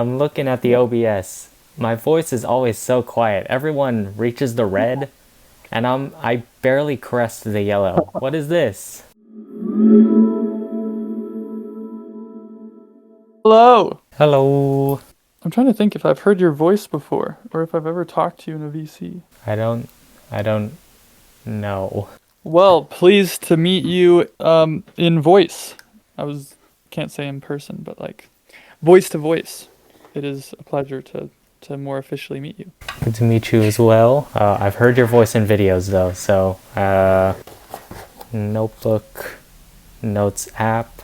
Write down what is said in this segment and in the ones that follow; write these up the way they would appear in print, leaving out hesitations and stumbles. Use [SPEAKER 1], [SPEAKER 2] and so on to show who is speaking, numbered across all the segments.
[SPEAKER 1] I'm looking at the OBS. My voice is always so quiet. Everyone reaches the red, and I barely crest the yellow. What is this?
[SPEAKER 2] Hello.
[SPEAKER 1] Hello.
[SPEAKER 2] I'm trying to think if I've heard your voice before or if I've ever talked to you in a VC.
[SPEAKER 1] I don't know.
[SPEAKER 2] Well, pleased to meet you in voice. Can't say in person, but like voice to voice. It is a pleasure to more officially meet you.
[SPEAKER 1] Good to meet you as well. I've heard your voice in videos though, so notebook, notes app,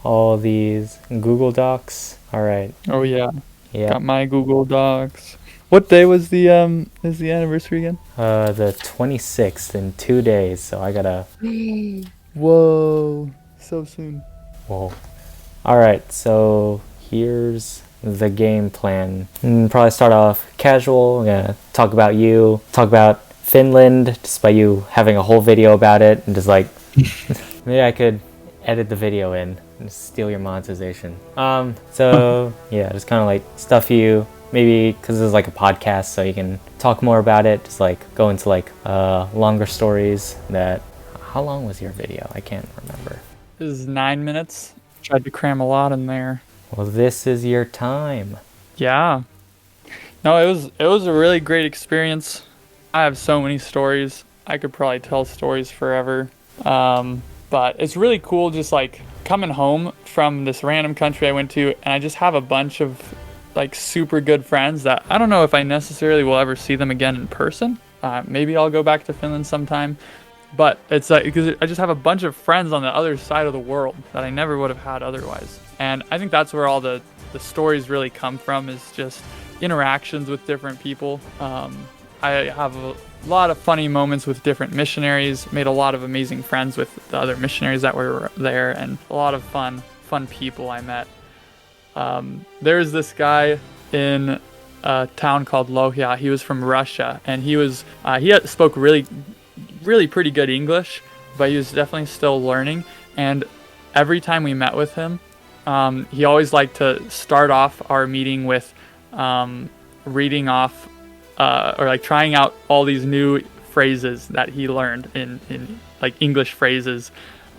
[SPEAKER 1] all these Google Docs. All right.
[SPEAKER 2] Oh yeah,
[SPEAKER 1] Yeah.
[SPEAKER 2] got my Google Docs. What day was the is the anniversary again?
[SPEAKER 1] The 26th in 2 days, so I gotta.
[SPEAKER 2] Whoa, so soon.
[SPEAKER 1] Whoa. All right, so here's the game plan. Probably start off casual. I'm gonna talk about you, talk about Finland, just by you having a whole video about it, and just like maybe I could edit the video in and steal your monetization. So yeah, just kind of like stuff you. Maybe because this is like a podcast, so you can talk more about it. Just like go into like longer stories. That how long was your video? I can't remember.
[SPEAKER 2] This is 9 minutes. Tried to cram a lot in there.
[SPEAKER 1] Well, this is your time.
[SPEAKER 2] Yeah. No, it was a really great experience. I have so many stories. I could probably tell stories forever. But it's really cool just like coming home from this random country I went to, and I just have a bunch of like super good friends that I don't know if I necessarily will ever see them again in person. Maybe I'll go back to Finland sometime. But it's like because I just have a bunch of friends on the other side of the world that I never would have had otherwise. And I think that's where all the stories really come from, is just interactions with different people. I have a lot of funny moments with different missionaries, made a lot of amazing friends with the other missionaries that were there, and a lot of fun people I met. There's this guy in a town called Lohja. He was from Russia, and he spoke really pretty good English, but he was definitely still learning. And every time we met with him, he always liked to start off our meeting with reading off or like trying out all these new phrases that he learned in like English phrases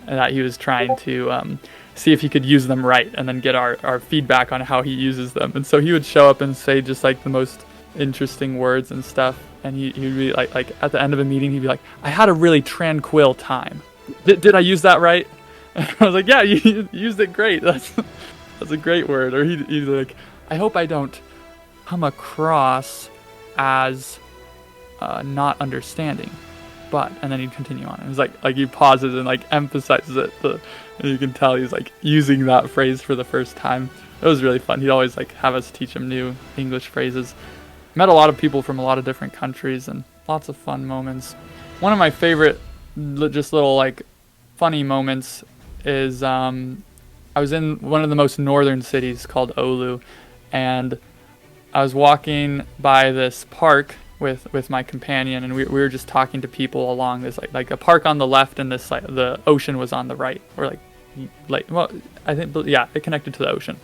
[SPEAKER 2] that he was trying to see if he could use them right, and then get our feedback on how he uses them. And so he would show up and say just like the most interesting words and stuff, and he'd be like at the end of a meeting he'd be like, I had a really tranquil time. Did I use that right? And I was like, yeah, you used it great. That's a great word. Or he's like, I hope I don't come across as not understanding, but, and then he'd continue on. It was like he pauses and like emphasizes it, and you can tell he's like using that phrase for the first time. It was really fun. He'd always like have us teach him new English phrases. Met a lot of people from a lot of different countries, and lots of fun moments. One of my favorite just little like funny moments is I was in one of the most northern cities called Oulu, and I was walking by this park with my companion, and we were just talking to people along this like a park on the left, and this like the ocean was on the right, or like well, I think, yeah, it connected to the ocean.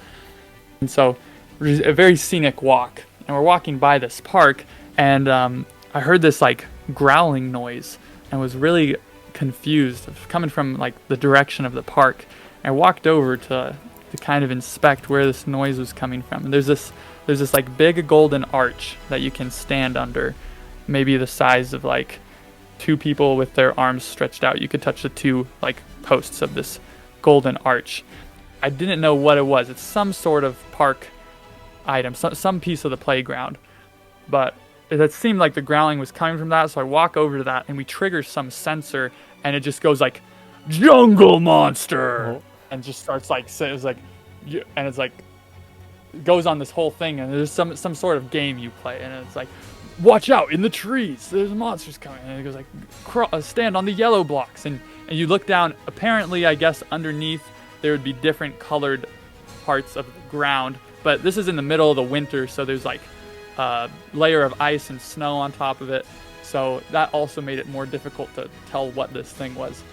[SPEAKER 2] And so it was a very scenic walk, and we're walking by this park, and I heard this like growling noise and was really confused. It was coming from like the direction of the park. And I walked over to kind of inspect where this noise was coming from. And there's this like big golden arch that you can stand under, maybe the size of like two people with their arms stretched out. You could touch the two like posts of this golden arch. I didn't know what it was. It's some sort of park item, some piece of the playground, but it seemed like the growling was coming from that. So I walk over to that, and we trigger some sensor, and it just goes like, jungle monster, and just starts like, so it was like, and it's like goes on this whole thing, and there's some sort of game you play, and it's like, watch out in the trees, there's monsters coming, and it goes like, stand on the yellow blocks, and you look down. Apparently, I guess underneath there would be different colored parts of the ground, but this is in the middle of the winter, so there's like a layer of ice and snow on top of it, so that also made it more difficult to tell what this thing was.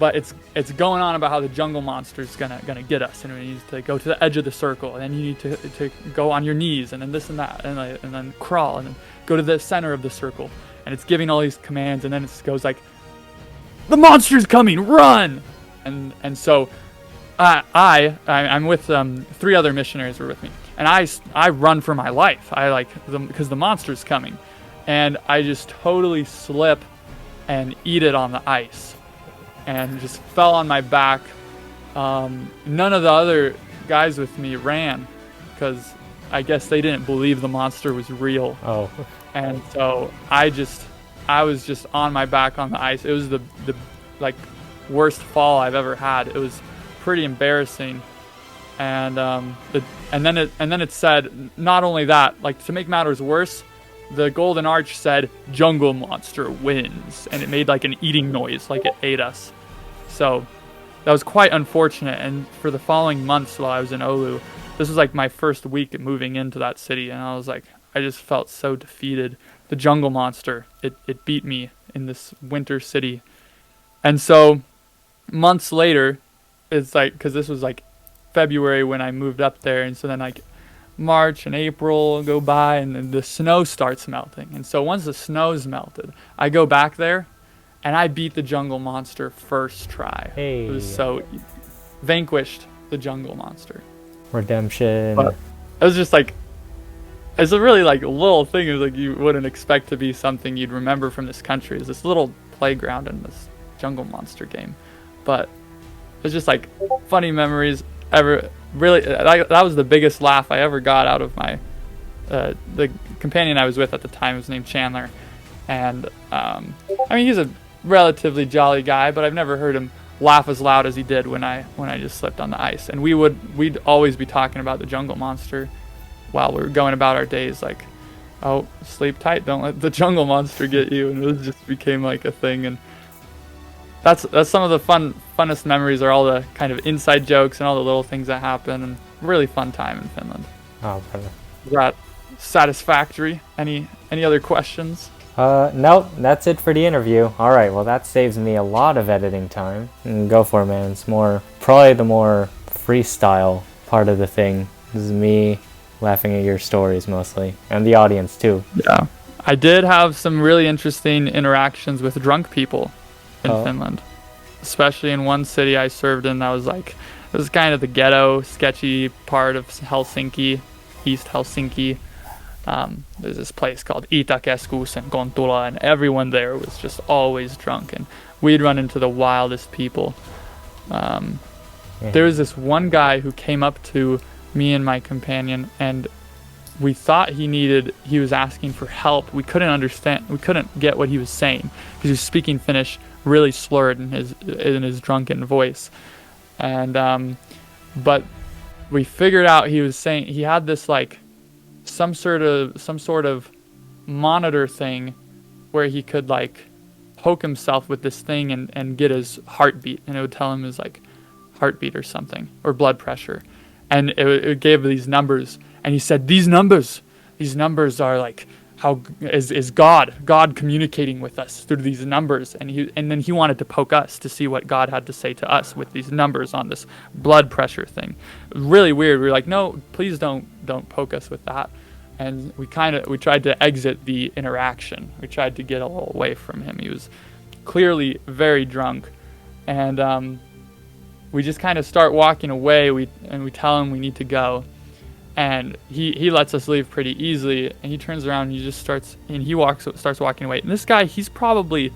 [SPEAKER 2] but it's going on about how the jungle monster is gonna get us, and we need to go to the edge of the circle, and then you need to go on your knees, and then this and that, and then crawl, and then go to the center of the circle, and it's giving all these commands, and then it goes like, the monster's coming, run, and so I'm with 3 other missionaries were with me, and I run for my life. I because the monster's coming, and I just totally slip and eat it on the ice, and just fell on my back. None of the other guys with me ran, because I guess they didn't believe the monster was real.
[SPEAKER 1] Oh.
[SPEAKER 2] And so I was just on my back on the ice. It was the like worst fall I've ever had. It was pretty embarrassing. And then it said, not only that, like, to make matters worse, the golden arch said jungle monster wins, and it made like an eating noise, like it ate us. So that was quite unfortunate. And for the following months while I was in Oulu, this was like my first week moving into that city, and I was like, I just felt so defeated. The jungle monster, it beat me in this winter city. And so months later, it's like, because this was like February when I moved up there, and so then like March and April go by, and then the snow starts melting. And so once the snow's melted, I go back there, and I beat the jungle monster first try.
[SPEAKER 1] Hey.
[SPEAKER 2] It was so vanquished the jungle monster.
[SPEAKER 1] Redemption.
[SPEAKER 2] But it was just like, it's a really like little thing. It was like you wouldn't expect to be something you'd remember from this country. It's this little playground in this jungle monster game, but it's just like funny memories. That was the biggest laugh I ever got out of my the companion I was with at the time was named Chandler, and I mean, he's a relatively jolly guy, but I've never heard him laugh as loud as he did when I just slipped on the ice. And we'd always be talking about the jungle monster while we were going about our days, like, oh, sleep tight, don't let the jungle monster get you. And it just became like a thing. And that's some of the funnest memories, are all the kind of inside jokes and all the little things that happen, and really fun time in Finland.
[SPEAKER 1] Oh, brother.
[SPEAKER 2] Is that satisfactory? Any other questions?
[SPEAKER 1] Nope, that's it for the interview. All right, well, that saves me a lot of editing time. Go for it, man. It's probably the more freestyle part of the thing. This is me laughing at your stories mostly, and the audience too.
[SPEAKER 2] Yeah, I did have some really interesting interactions with drunk people in Finland, especially in one city I served in. That was like, it was kind of the ghetto, sketchy part of Helsinki, East Helsinki. There's this place called Itäkeskus and Kontula, and everyone there was just always drunk, and we'd run into the wildest people. There was this one guy who came up to me and my companion, and we thought he was asking for help. We couldn't get what he was saying, because he was speaking Finnish really slurred in his drunken voice. And but we figured out he was saying, he had this like some sort of monitor thing where he could like poke himself with this thing and get his heartbeat, and it would tell him his like heartbeat or something, or blood pressure. And it gave these numbers, and he said, these numbers are like, how is God communicating with us through these numbers. And then he wanted to poke us to see what God had to say to us with these numbers on this blood pressure thing. Really weird. We were like, no, please don't poke us with that. And we tried to exit the interaction. We tried to get a little away from him. He was clearly very drunk, and we just kind of start walking away. We tell him we need to go, and he lets us leave pretty easily. And he turns around and he just starts walking away. And this guy, he's probably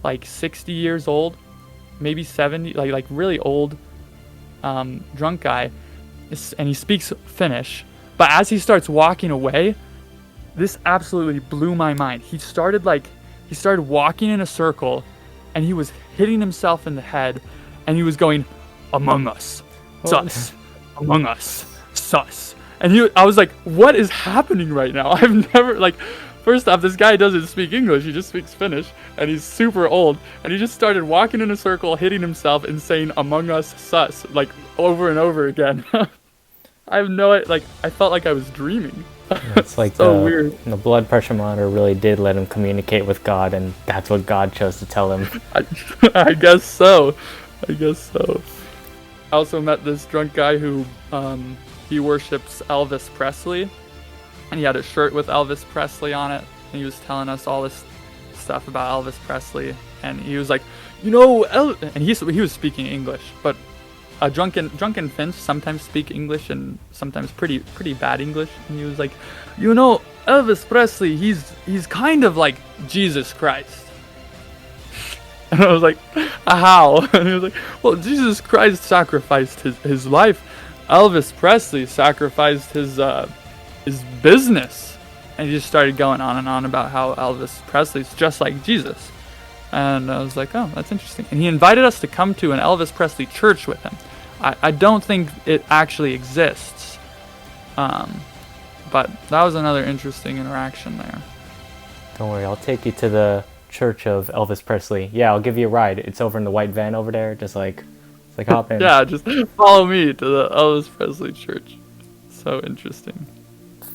[SPEAKER 2] like 60 years old, maybe 70, like really old, drunk guy, and he speaks Finnish. But as he starts walking away, this absolutely blew my mind. He started walking in a circle, and he was hitting himself in the head, and he was going, "Among Us, sus, Among Us, sus." And I was like, what is happening right now? I've never, like, first off, this guy doesn't speak English, he just speaks Finnish, and he's super old, and he just started walking in a circle, hitting himself, and saying, "Among Us, sus," like, over and over again. I felt like I was dreaming.
[SPEAKER 1] It's like
[SPEAKER 2] so weird.
[SPEAKER 1] The blood pressure monitor really did let him communicate with God, and that's what God chose to tell him.
[SPEAKER 2] I guess so. I guess so. I also met this drunk guy who he worships Elvis Presley, and he had a shirt with Elvis Presley on it, and he was telling us all this stuff about Elvis Presley, and he was like, and he was speaking English, but drunken Finns sometimes speak English and sometimes pretty bad English, and he was like, Elvis Presley, he's kind of like Jesus Christ. And I was like, how? And he was like, well, Jesus Christ sacrificed his life. Elvis Presley sacrificed his business. And he just started going on and on about how Elvis Presley's just like Jesus. And I was like, oh, that's interesting. And he invited us to come to an Elvis Presley church with him. I don't think it actually exists. But that was another interesting interaction there.
[SPEAKER 1] Don't worry, I'll take you to the church of Elvis Presley. Yeah, I'll give you a ride. It's over in the white van over there. Just like hop in.
[SPEAKER 2] Yeah, just follow me to the Elvis Presley church. So interesting.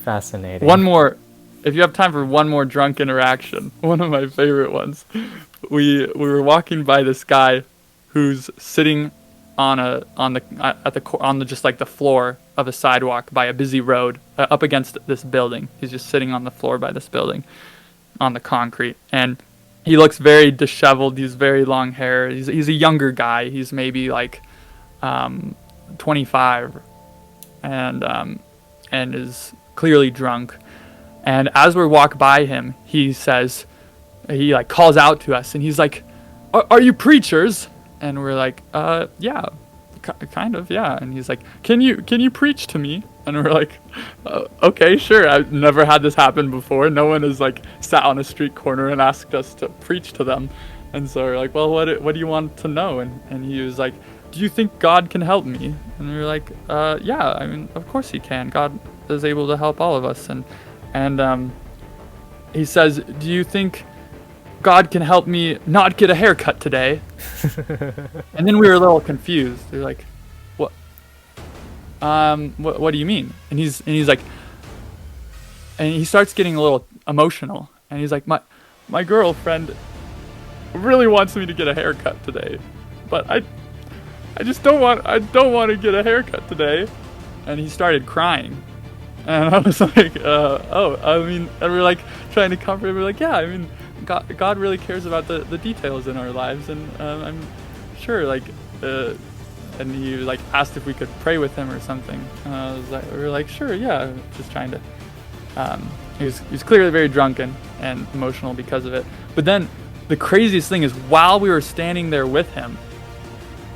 [SPEAKER 1] Fascinating.
[SPEAKER 2] One more, if you have time for one more drunk interaction, one of my favorite ones. We were walking by this guy who's sitting on the just like the floor of a sidewalk by a busy road up against this building. He's just sitting on the floor by this building on the concrete, and he looks very disheveled. He's very long hair. He's a younger guy. He's maybe like 25, and is clearly drunk. And as we walk by him, he like calls out to us, and he's like, "Are you preachers?" And we're like, "Yeah, kind of, yeah." And he's like, "Can you preach to me?" And we're like, "Okay, sure." I've never had this happen before. No one has like sat on a street corner and asked us to preach to them. And so we're like, "Well, what do you want to know?" And he was like, "Do you think God can help me?" And we were like, "Yeah, I mean, of course he can. God is able to help all of us." And he says, "Do you think God can help me not get a haircut today?" And then we were a little confused. They're like, "What? What do you mean?" And he's like, and he starts getting a little emotional. And he's like, my girlfriend really wants me to get a haircut today, but I don't want to get a haircut today. And he started crying. And I was like, oh, I mean, and we're like trying to comfort him. We're like, yeah, I mean, God really cares about the details in our lives, and I'm sure, like, and he like asked if we could pray with him or something. We were like, sure, yeah, just trying to. He was clearly very drunken and emotional because of it. But then the craziest thing is, while we were standing there with him,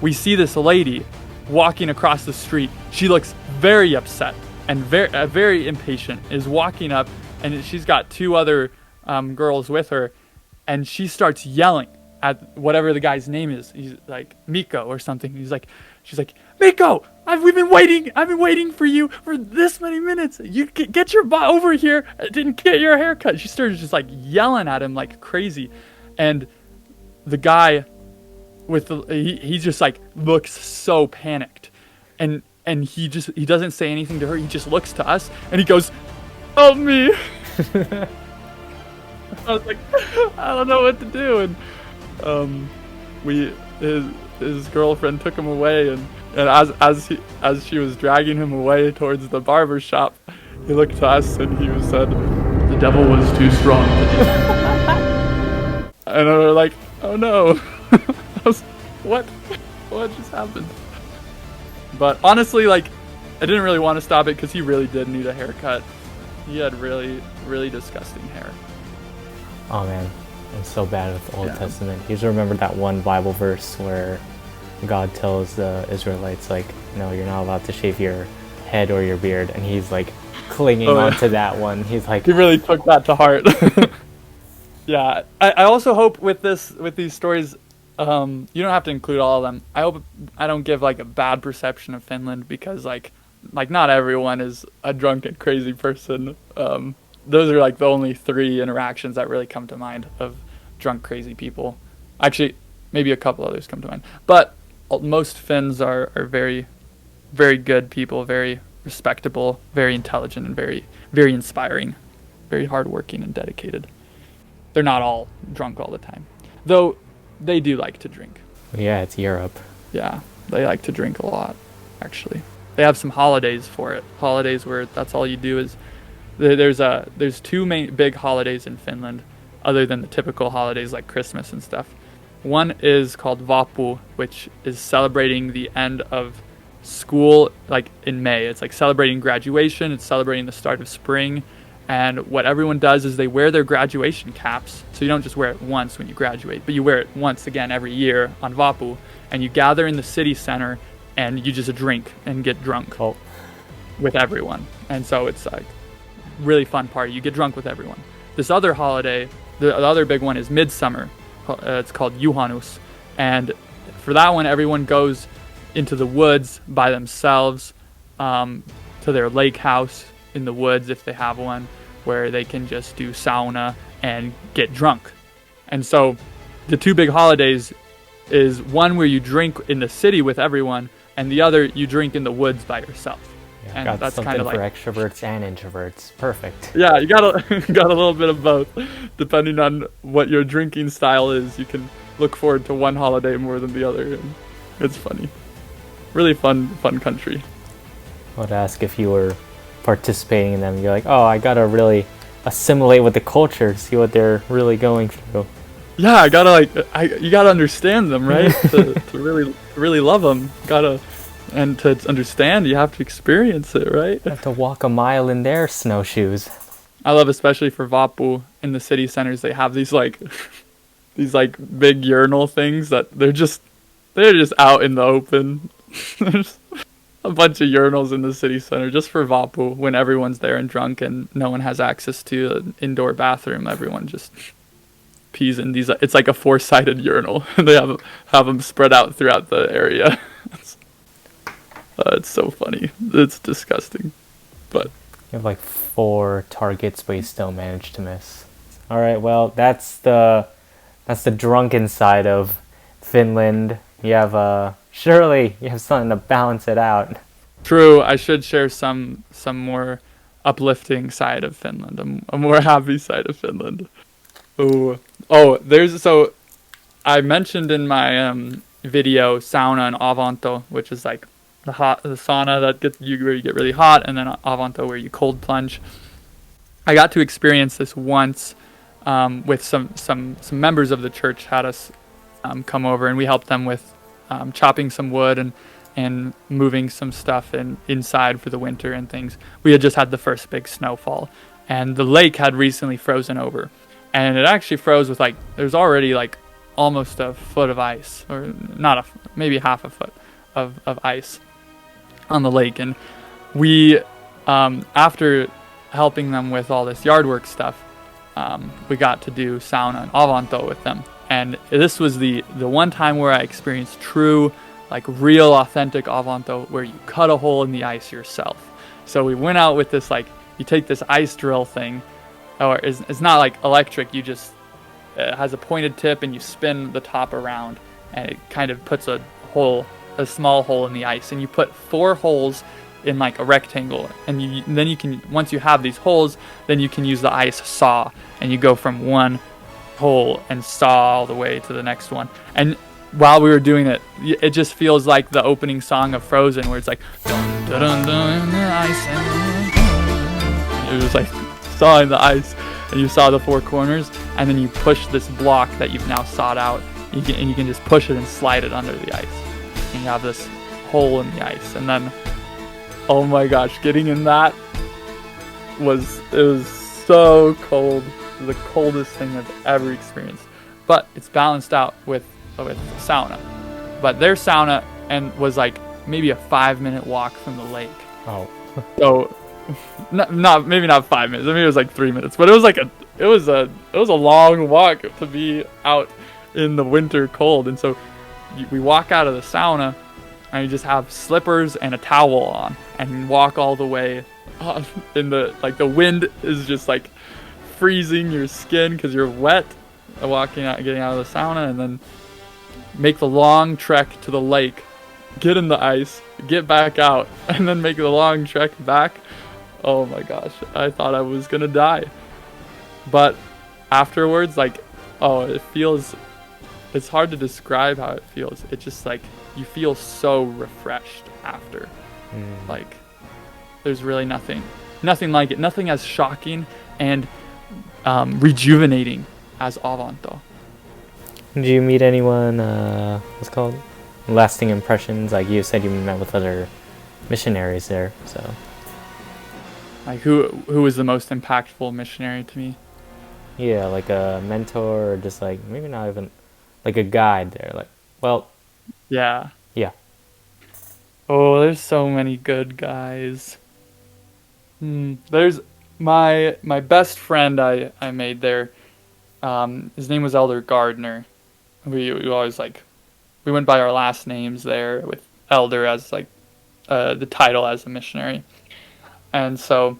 [SPEAKER 2] we see this lady walking across the street. She looks very upset and very impatient, is walking up, and she's got two other girls with her, and she starts yelling at whatever the guy's name is. He's like Miko or something. She's like, "Miko, I've been waiting for you for this many minutes. You get your butt over here. I didn't get your haircut." She started just like yelling at him like crazy, and the guy he just like looks so panicked, and he doesn't say anything to her. He just looks to us and he goes, "Help me." I was like, I don't know what to do. And his girlfriend took him away, and as she was dragging him away towards the barber shop, he looked to us and he said, "The devil was too strong." And we were like, oh no. I was, what just happened? But honestly, like, I didn't really want to stop it because he really did need a haircut. He had really, really disgusting hair.
[SPEAKER 1] Oh man, I'm so bad with the Old Testament. You just remember that one Bible verse where God tells the Israelites, like, no, you're not allowed to shave your head or your beard, and he's like clinging onto that one. He's like,
[SPEAKER 2] he really took that to heart. Yeah, I also hope with these stories, you don't have to include all of them. I hope I don't give like a bad perception of Finland, because like not everyone is a drunk and crazy person. Those are like the only 3 interactions that really come to mind of drunk, crazy people. Actually, maybe a couple others come to mind. But most Finns are very, very good people, very respectable, very intelligent, and very, very inspiring, very hardworking and dedicated. They're not all drunk all the time, though they do like to drink.
[SPEAKER 1] yeah, it's Europe.
[SPEAKER 2] Yeah, they like to drink a lot, actually. They have some holidays for it. Holidays where that's all you do is there's two main big holidays in Finland, other than the typical holidays like Christmas and stuff. One is called Vappu, which is celebrating the end of school, like in May. It's like celebrating graduation. It's celebrating the start of spring. And what everyone does is they wear their graduation caps. So you don't just wear it once when you graduate, but you wear it once again every year on Vappu. And you gather in the city center and you just drink and get drunk with everyone. And so it's like really fun party. You get drunk with everyone. This other holiday, the other big one is Midsummer. It's called Juhannus. And for that one, everyone goes into the woods by themselves, to their lake house in the woods if they have one, where they can just do sauna and get drunk. And so the two big holidays is one where you drink in the city with everyone, and the other you drink in the woods by yourself.
[SPEAKER 1] Yeah,
[SPEAKER 2] and
[SPEAKER 1] got
[SPEAKER 2] that's
[SPEAKER 1] something
[SPEAKER 2] kind of
[SPEAKER 1] for
[SPEAKER 2] like
[SPEAKER 1] extroverts and introverts. Perfect.
[SPEAKER 2] yeah, you got a got a little bit of both, depending on what your drinking style is. You can look forward to one holiday more than the other, and it's funny. Really fun country.
[SPEAKER 1] I would ask if you were participating in them. You're like, oh, I gotta really assimilate with the culture, see what they're really going through.
[SPEAKER 2] Yeah, I gotta you gotta understand them, right? to really love them. And to understand, you have to experience it, right?
[SPEAKER 1] You have to walk a mile in their snowshoes.
[SPEAKER 2] I love, especially for Vappu in the city centers, they have these big urinal things that they're just out in the open. There's a bunch of urinals in the city center just for Vappu when everyone's there and drunk and no one has access to an indoor bathroom. Everyone just pees in these. It's like a 4-sided urinal, and they have them spread out throughout the area. It's so funny. It's disgusting, but
[SPEAKER 1] You have like 4 targets, but you still manage to miss. All right, well, that's the drunken side of Finland. You have surely you have something to balance it out.
[SPEAKER 2] true. I should share some more uplifting side of Finland, a more happy side of Finland. So I mentioned in my video sauna and Avanto, which is like the sauna that gets you where you get really hot, and then Avanto where you cold plunge. I got to experience this once with some members of the church had us come over, and we helped them with chopping some wood and moving some stuff inside for the winter and things. We had just had the first big snowfall, and the lake had recently frozen over, and it actually froze with there's already almost a foot of ice, or not maybe half a foot of ice on the lake. And we after helping them with all this yard work stuff, we got to do sauna and Avanto with them. And this was the one time where I experienced true, real, authentic Avanto, where you cut a hole in the ice yourself. So we went out with this, you take this ice drill thing, or it's not electric, you just, it has a pointed tip and you spin the top around, and it kind of puts a small hole in the ice, and you put 4 holes in a rectangle, and then you can, once you have these holes, then you can use the ice saw, and you go from one hole and saw all the way to the next one. And while we were doing it, it just feels like the opening song of Frozen, where it's like dun, dun, dun, dun, the ice, and it was sawing the ice, and you saw the 4 corners, and then you push this block that you've now sawed out, and you can just push it and slide it under the ice, and you have this hole in the ice. And then, oh my gosh, getting in that was so cold. The coldest thing I've ever experienced. But it's balanced out with sauna. But their sauna was maybe a 5-minute walk from the lake.
[SPEAKER 1] Oh.
[SPEAKER 2] So maybe not 5 minutes. I mean, it was 3 minutes. But it was a long walk to be out in the winter cold. And so we walk out of the sauna, and you just have slippers and a towel on, and walk all the way in the wind is just freezing your skin because you're wet, getting out of the sauna, and then make the long trek to the lake, get in the ice, get back out, and then make the long trek back. Oh my gosh, I thought I was gonna die. But afterwards, it's hard to describe how it feels. It just you feel so refreshed after. Like, there's really nothing like it. Nothing as shocking and rejuvenating as Avanto.
[SPEAKER 1] Did you meet anyone, what's it called? Lasting impressions? Like you said you met with other missionaries there, so.
[SPEAKER 2] Like, who was the most impactful missionary to me?
[SPEAKER 1] Yeah, like a mentor or just like, maybe not even, like a guide there. Like, well,
[SPEAKER 2] Yeah.
[SPEAKER 1] yeah.
[SPEAKER 2] Oh, there's so many good guys. There's my best friend I made there. His name was Elder Gardner. We always like, we went by our last names there with Elder as like the title as a missionary. And so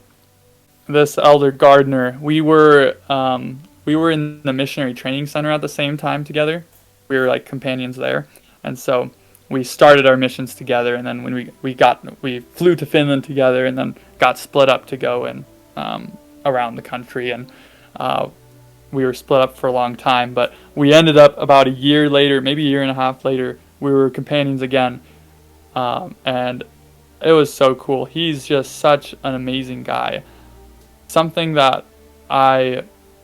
[SPEAKER 2] this Elder Gardner, we were in the missionary training center at the same time together. We were like companions there, and so we started our missions together. And then when we flew to Finland together, and then got split up to go and around the country, and we were split up for a long time. But we ended up about a year later, maybe a year and a half later, we were companions again, and it was so cool. He's just such an amazing guy. Something that I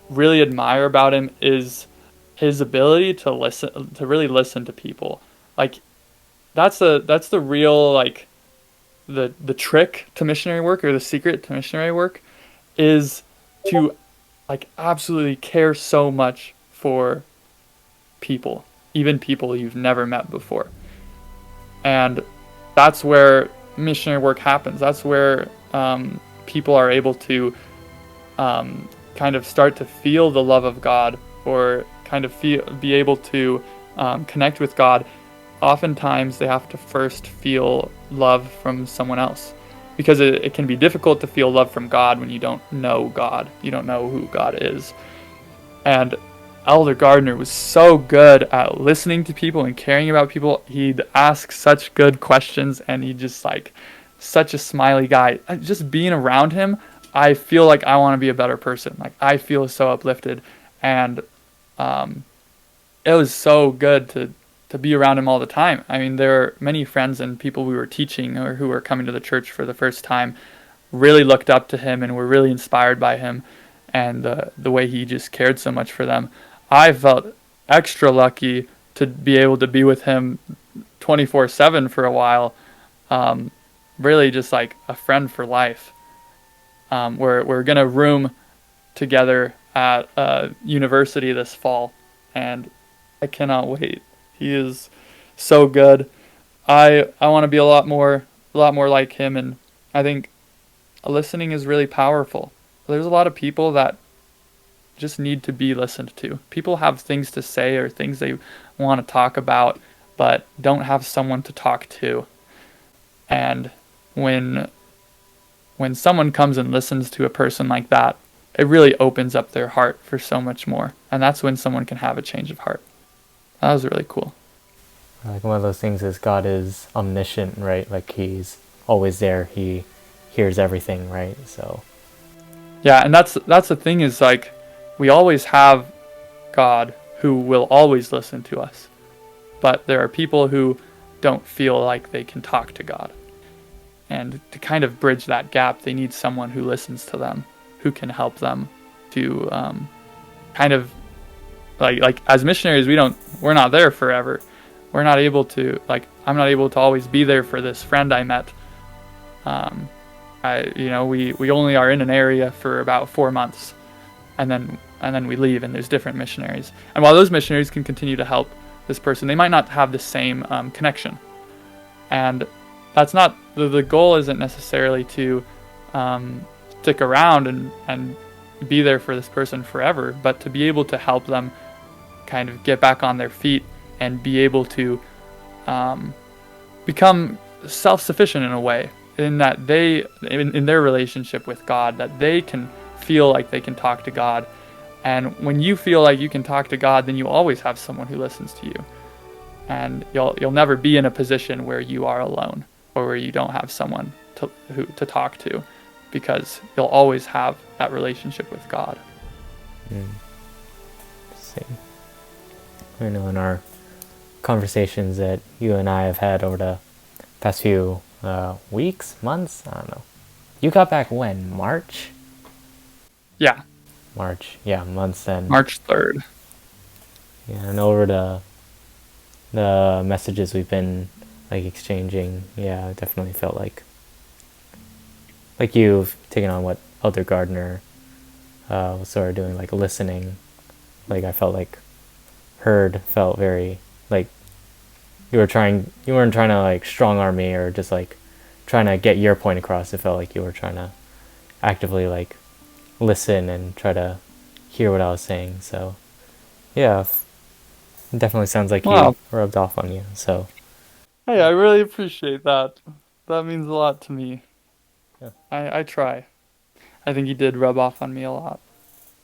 [SPEAKER 2] really admire about him is his ability to really listen to people. Like, that's the real, like, the trick to missionary work, or the secret to missionary work, is to, like, absolutely care so much for people, even people you've never met before. And that's where missionary work happens. That's where people are able to kind of start to feel the love of God, or kind of be able to connect with God. Oftentimes they have to first feel love from someone else, because it can be difficult to feel love from God when you don't know God. You don't know who God is. And Elder Gardner was so good at listening to people and caring about people. He'd ask such good questions, and he just, like, such a smiley guy. Just being around him, I feel like I want to be a better person. Like, I feel so uplifted, and it was so good to be around him all the time. I mean, there are many friends and people we were teaching, or who were coming to the church for the first time, really looked up to him and were really inspired by him, and the way he just cared so much for them. I felt extra lucky to be able to be with him 24/7 for a while. Really just like a friend for life. We're gonna room together at university this fall, and I cannot wait. He is so good. I want to be a lot more like him, and I think listening is really powerful. There's a lot of people that just need to be listened to. People have things to say or things they want to talk about, but don't have someone to talk to. And when someone comes and listens to a person like that, it really opens up their heart for so much more. And that's when someone can have a change of heart. That was really cool.
[SPEAKER 1] Like, one of those things is God is omniscient, right? Like, he's always there. He hears everything, right? So
[SPEAKER 2] yeah, and that's the thing, is like, we always have God who will always listen to us. But there are people who don't feel like they can talk to God. And to kind of bridge that gap, they need someone who listens to them, who can help them to kind of like as missionaries, we're not there forever. We're not able to, like, I'm not able to always be there for this friend I met. We only are in an area for about 4 months, and then we leave, and there's different missionaries. And while those missionaries can continue to help this person, they might not have the same connection. And that's not, the goal isn't necessarily to stick around and be there for this person forever, but to be able to help them kind of get back on their feet and be able to become self-sufficient in a way, in that they, in their relationship with God, that they can feel like they can talk to God. And when you feel like you can talk to God, then you always have someone who listens to you. And you'll never be in a position where you are alone, or where you don't have someone to talk to, because you'll always have that relationship with God.
[SPEAKER 1] Same. I know in our conversations that you and I have had over the past few weeks, months. I don't know. You got back when? March?
[SPEAKER 2] Yeah,
[SPEAKER 1] March. Yeah, months then.
[SPEAKER 2] March 3rd.
[SPEAKER 1] Yeah, and over the messages we've been like exchanging, yeah, I definitely felt like you've taken on what Elder Gardner was sort of doing, like listening. Like I felt like heard felt very like you weren't trying to like strong arm me or just like trying to get your point across. It felt like you were trying to actively like listen and try to hear what I was saying. So yeah, it definitely sounds like you
[SPEAKER 2] Wow.
[SPEAKER 1] rubbed off on you. So
[SPEAKER 2] Hey, I really appreciate that. That means a lot to me.
[SPEAKER 1] yeah.
[SPEAKER 2] I try. I think he did rub off on me a lot.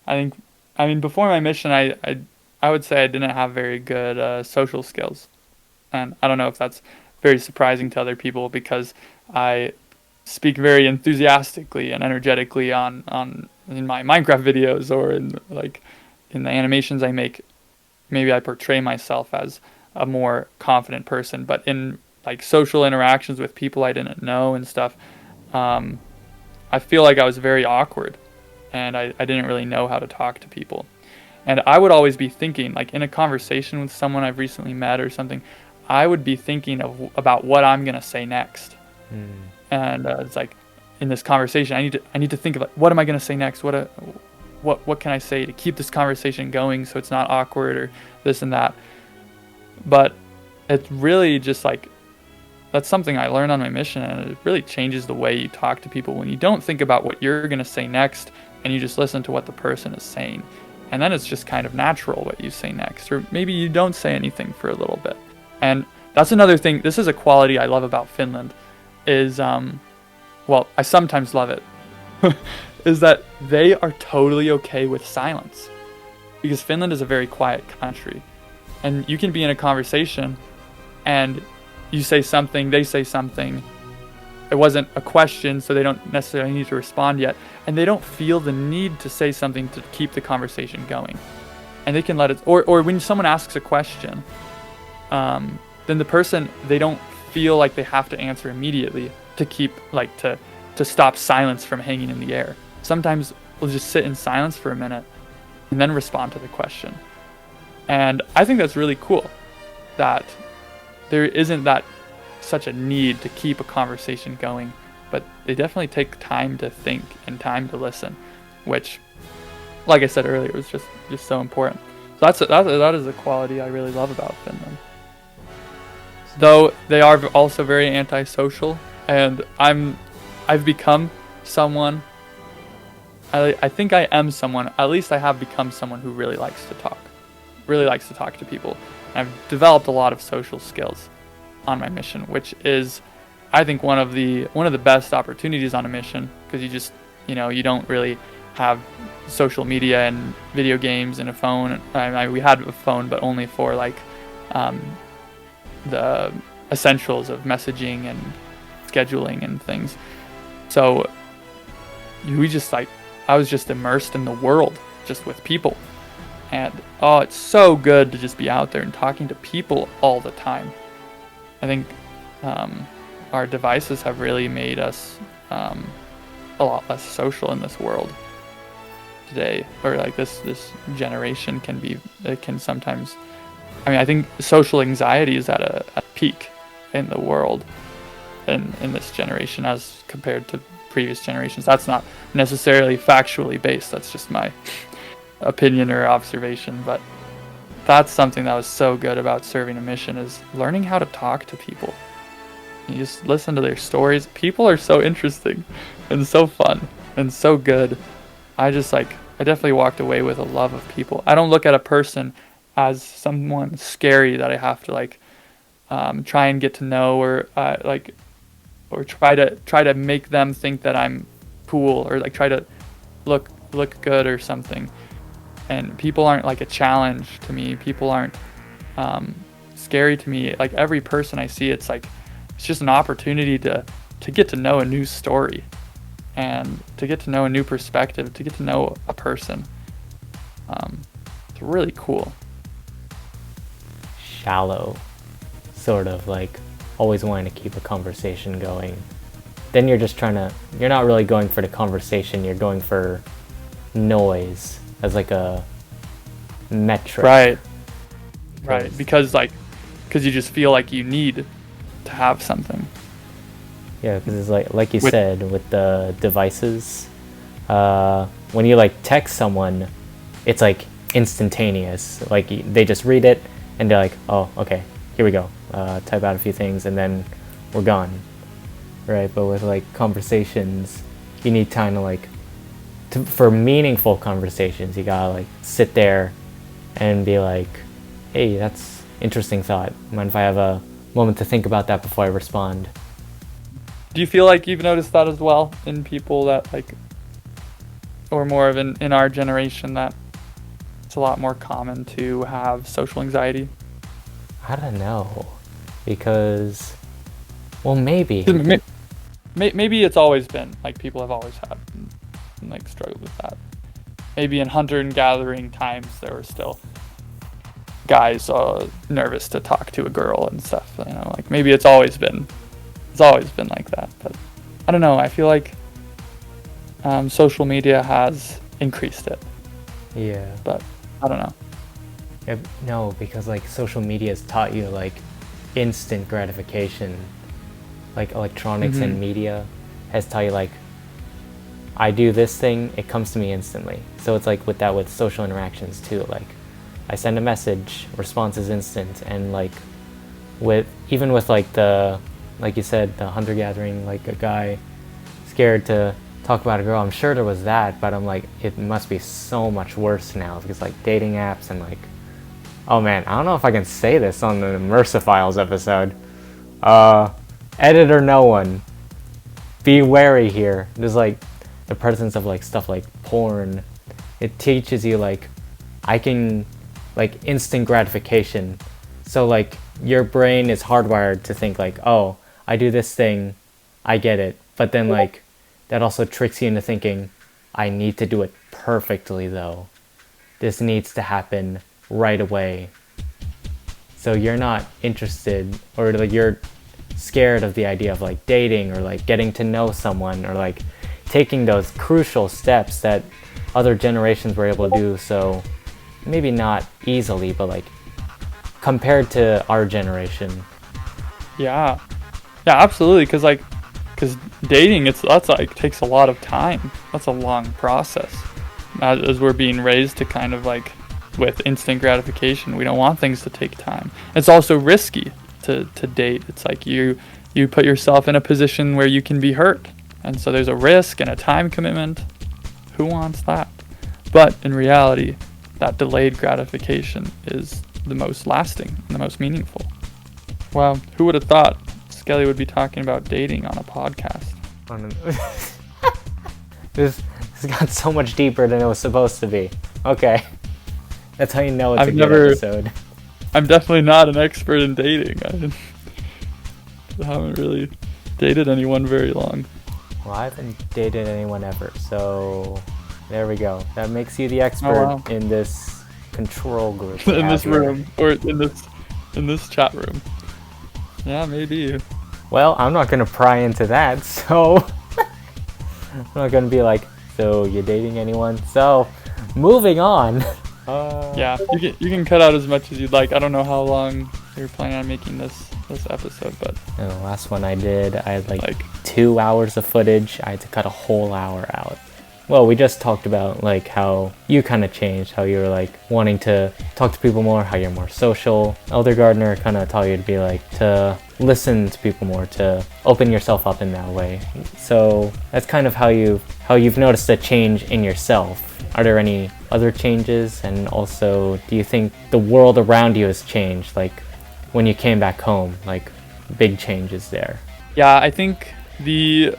[SPEAKER 2] I think, I mean, before my mission, I would say I didn't have very good social skills. And I don't know if that's very surprising to other people because I speak very enthusiastically and energetically on in my Minecraft videos or in like in the animations I make. Maybe I portray myself as a more confident person, but in like social interactions with people I didn't know and stuff, um, I feel like I was very awkward and I didn't really know how to talk to people. And I would always be thinking, like in a conversation with someone I've recently met or something, I would be thinking about what I'm gonna say next.
[SPEAKER 1] Mm.
[SPEAKER 2] And it's like in this conversation, I need to think of like, what am I gonna say next? What can I say to keep this conversation going so it's not awkward or this and that. But it's really just like that's something I learned on my mission, and it really changes the way you talk to people when you don't think about what you're gonna say next and you just listen to what the person is saying. And then it's just kind of natural what you say next, or maybe you don't say anything for a little bit. And that's another thing. This is a quality I love about Finland. Is well, I sometimes love it. Is that they are totally okay with silence, because Finland is a very quiet country, and you can be in a conversation, and you say something, they say something. It wasn't a question, so they don't necessarily need to respond yet, and they don't feel the need to say something to keep the conversation going, and they can let it. Or when someone asks a question, then the person, they don't feel like they have to answer immediately to keep like to stop silence from hanging in the air. Sometimes we'll just sit in silence for a minute and then respond to the question. And I think that's really cool that there isn't that such a need to keep a conversation going, but they definitely take time to think and time to listen, which, like I said earlier, was just so important. So that is a quality I really love about Finland. Though they are also very antisocial, and I've become someone. I think I am someone. At least I have become someone who really likes to talk to people. I've developed a lot of social skills on my mission, which is, I think, one of the best opportunities on a mission, because you don't really have social media and video games and a phone. We had a phone, but only for like the essentials of messaging and scheduling and things. So I was just immersed in the world, just with people. And it's so good to just be out there and talking to people all the time. I think our devices have really made us a lot less social in this world today, or like this generation can sometimes. I mean, I think social anxiety is at a peak in the world, in this generation as compared to previous generations. That's not necessarily factually based. That's just my opinion or observation, but that's something that was so good about serving a mission, is learning how to talk to people. You just listen to their stories. People are so interesting and so fun and so good. I definitely walked away with a love of people. I don't look at a person as someone scary that I have to try and get to know, or try to make them think that I'm cool, or like try to look good or something. And people aren't like a challenge to me. People aren't scary to me. Like every person I see, it's just an opportunity to get to know a new story, and to get to know a new perspective, to get to know a person. It's really cool.
[SPEAKER 1] Shallow. sort of like always wanting to keep a conversation going, then you're not really going for the conversation, you're going for noise as like a metric.
[SPEAKER 2] Right, because you just feel like you need to have something.
[SPEAKER 1] Yeah, because it's like you said with the devices, when you like text someone, it's like instantaneous. Like they just read it and they're like, oh, okay, here we go. Type out a few things and then we're gone, right? But with like conversations, you need time to for meaningful conversations, you gotta like sit there and be like, hey, that's interesting thought. Mind if I have a moment to think about that before I respond?
[SPEAKER 2] Do you feel like you've noticed that as well in people that like, or more of in our generation, that it's a lot more common to have social anxiety?
[SPEAKER 1] I don't know, because, well, maybe.
[SPEAKER 2] Maybe it's always been, like people have always had, and like struggled with that. Maybe in hunter and gathering times, there were still guys nervous to talk to a girl and stuff, you know, like maybe it's always been like that, but I don't know, I feel like social media has increased it.
[SPEAKER 1] Yeah.
[SPEAKER 2] But I don't know.
[SPEAKER 1] No, because like social media has taught you like instant gratification, like electronics and media has taught you like, I do this thing, it comes to me instantly. So it's like with social interactions too, like I send a message, response is instant, and like even with like like you said, the hunter gathering, like a guy scared to talk about a girl, I'm sure there was that, but I'm like, it must be so much worse now because like dating apps and like, oh man, I don't know if I can say this on the Immersive Files episode. Editor no one, be wary here. There's like the presence of like stuff like porn. It teaches you like, I can like instant gratification. So like your brain is hardwired to think like, oh, I do this thing, I get it. But then like that also tricks you into thinking, I need to do it perfectly though. This needs to happen right away. So you're not interested, or like you're scared of the idea of like dating or like getting to know someone or like taking those crucial steps that other generations were able to do. So maybe not easily, but like compared to our generation.
[SPEAKER 2] Yeah, absolutely. Because dating, that's like takes a lot of time. That's a long process. As we're being raised to kind of like with instant gratification, we don't want things to take time. It's also risky to date. It's like you put yourself in a position where you can be hurt, and so there's a risk and a time commitment. Who wants that? But in reality, that delayed gratification is the most lasting and the most meaningful. Wow, who would have thought Skelly would be talking about dating on a podcast?
[SPEAKER 1] This got so much deeper than it was supposed to be. Okay. That's how you know it's a good episode.
[SPEAKER 2] I'm definitely not an expert in dating. I haven't really dated anyone very long.
[SPEAKER 1] Well, I haven't dated anyone ever, so there we go. That makes you the expert in this control group.
[SPEAKER 2] In this room, or in this chat room. Yeah, maybe.
[SPEAKER 1] Well, I'm not gonna pry into that, so I'm not gonna be like, so you're dating anyone? So, moving on.
[SPEAKER 2] Yeah, you can cut out as much as you'd like. I don't know how long you're planning on making this episode, but
[SPEAKER 1] the last one I did, I had like 2 hours of footage. I had to cut a whole hour out. Well, we just talked about like how you kind of changed, how you were like wanting to talk to people more, how you're more social. Elder Gardener kind of taught you to be like to listen to people more, to open yourself up in that way. So that's kind of how you've noticed a change in yourself. Are there any other changes? And also, do you think the world around you has changed? Like when you came back home, like big changes there?
[SPEAKER 2] Yeah, I think the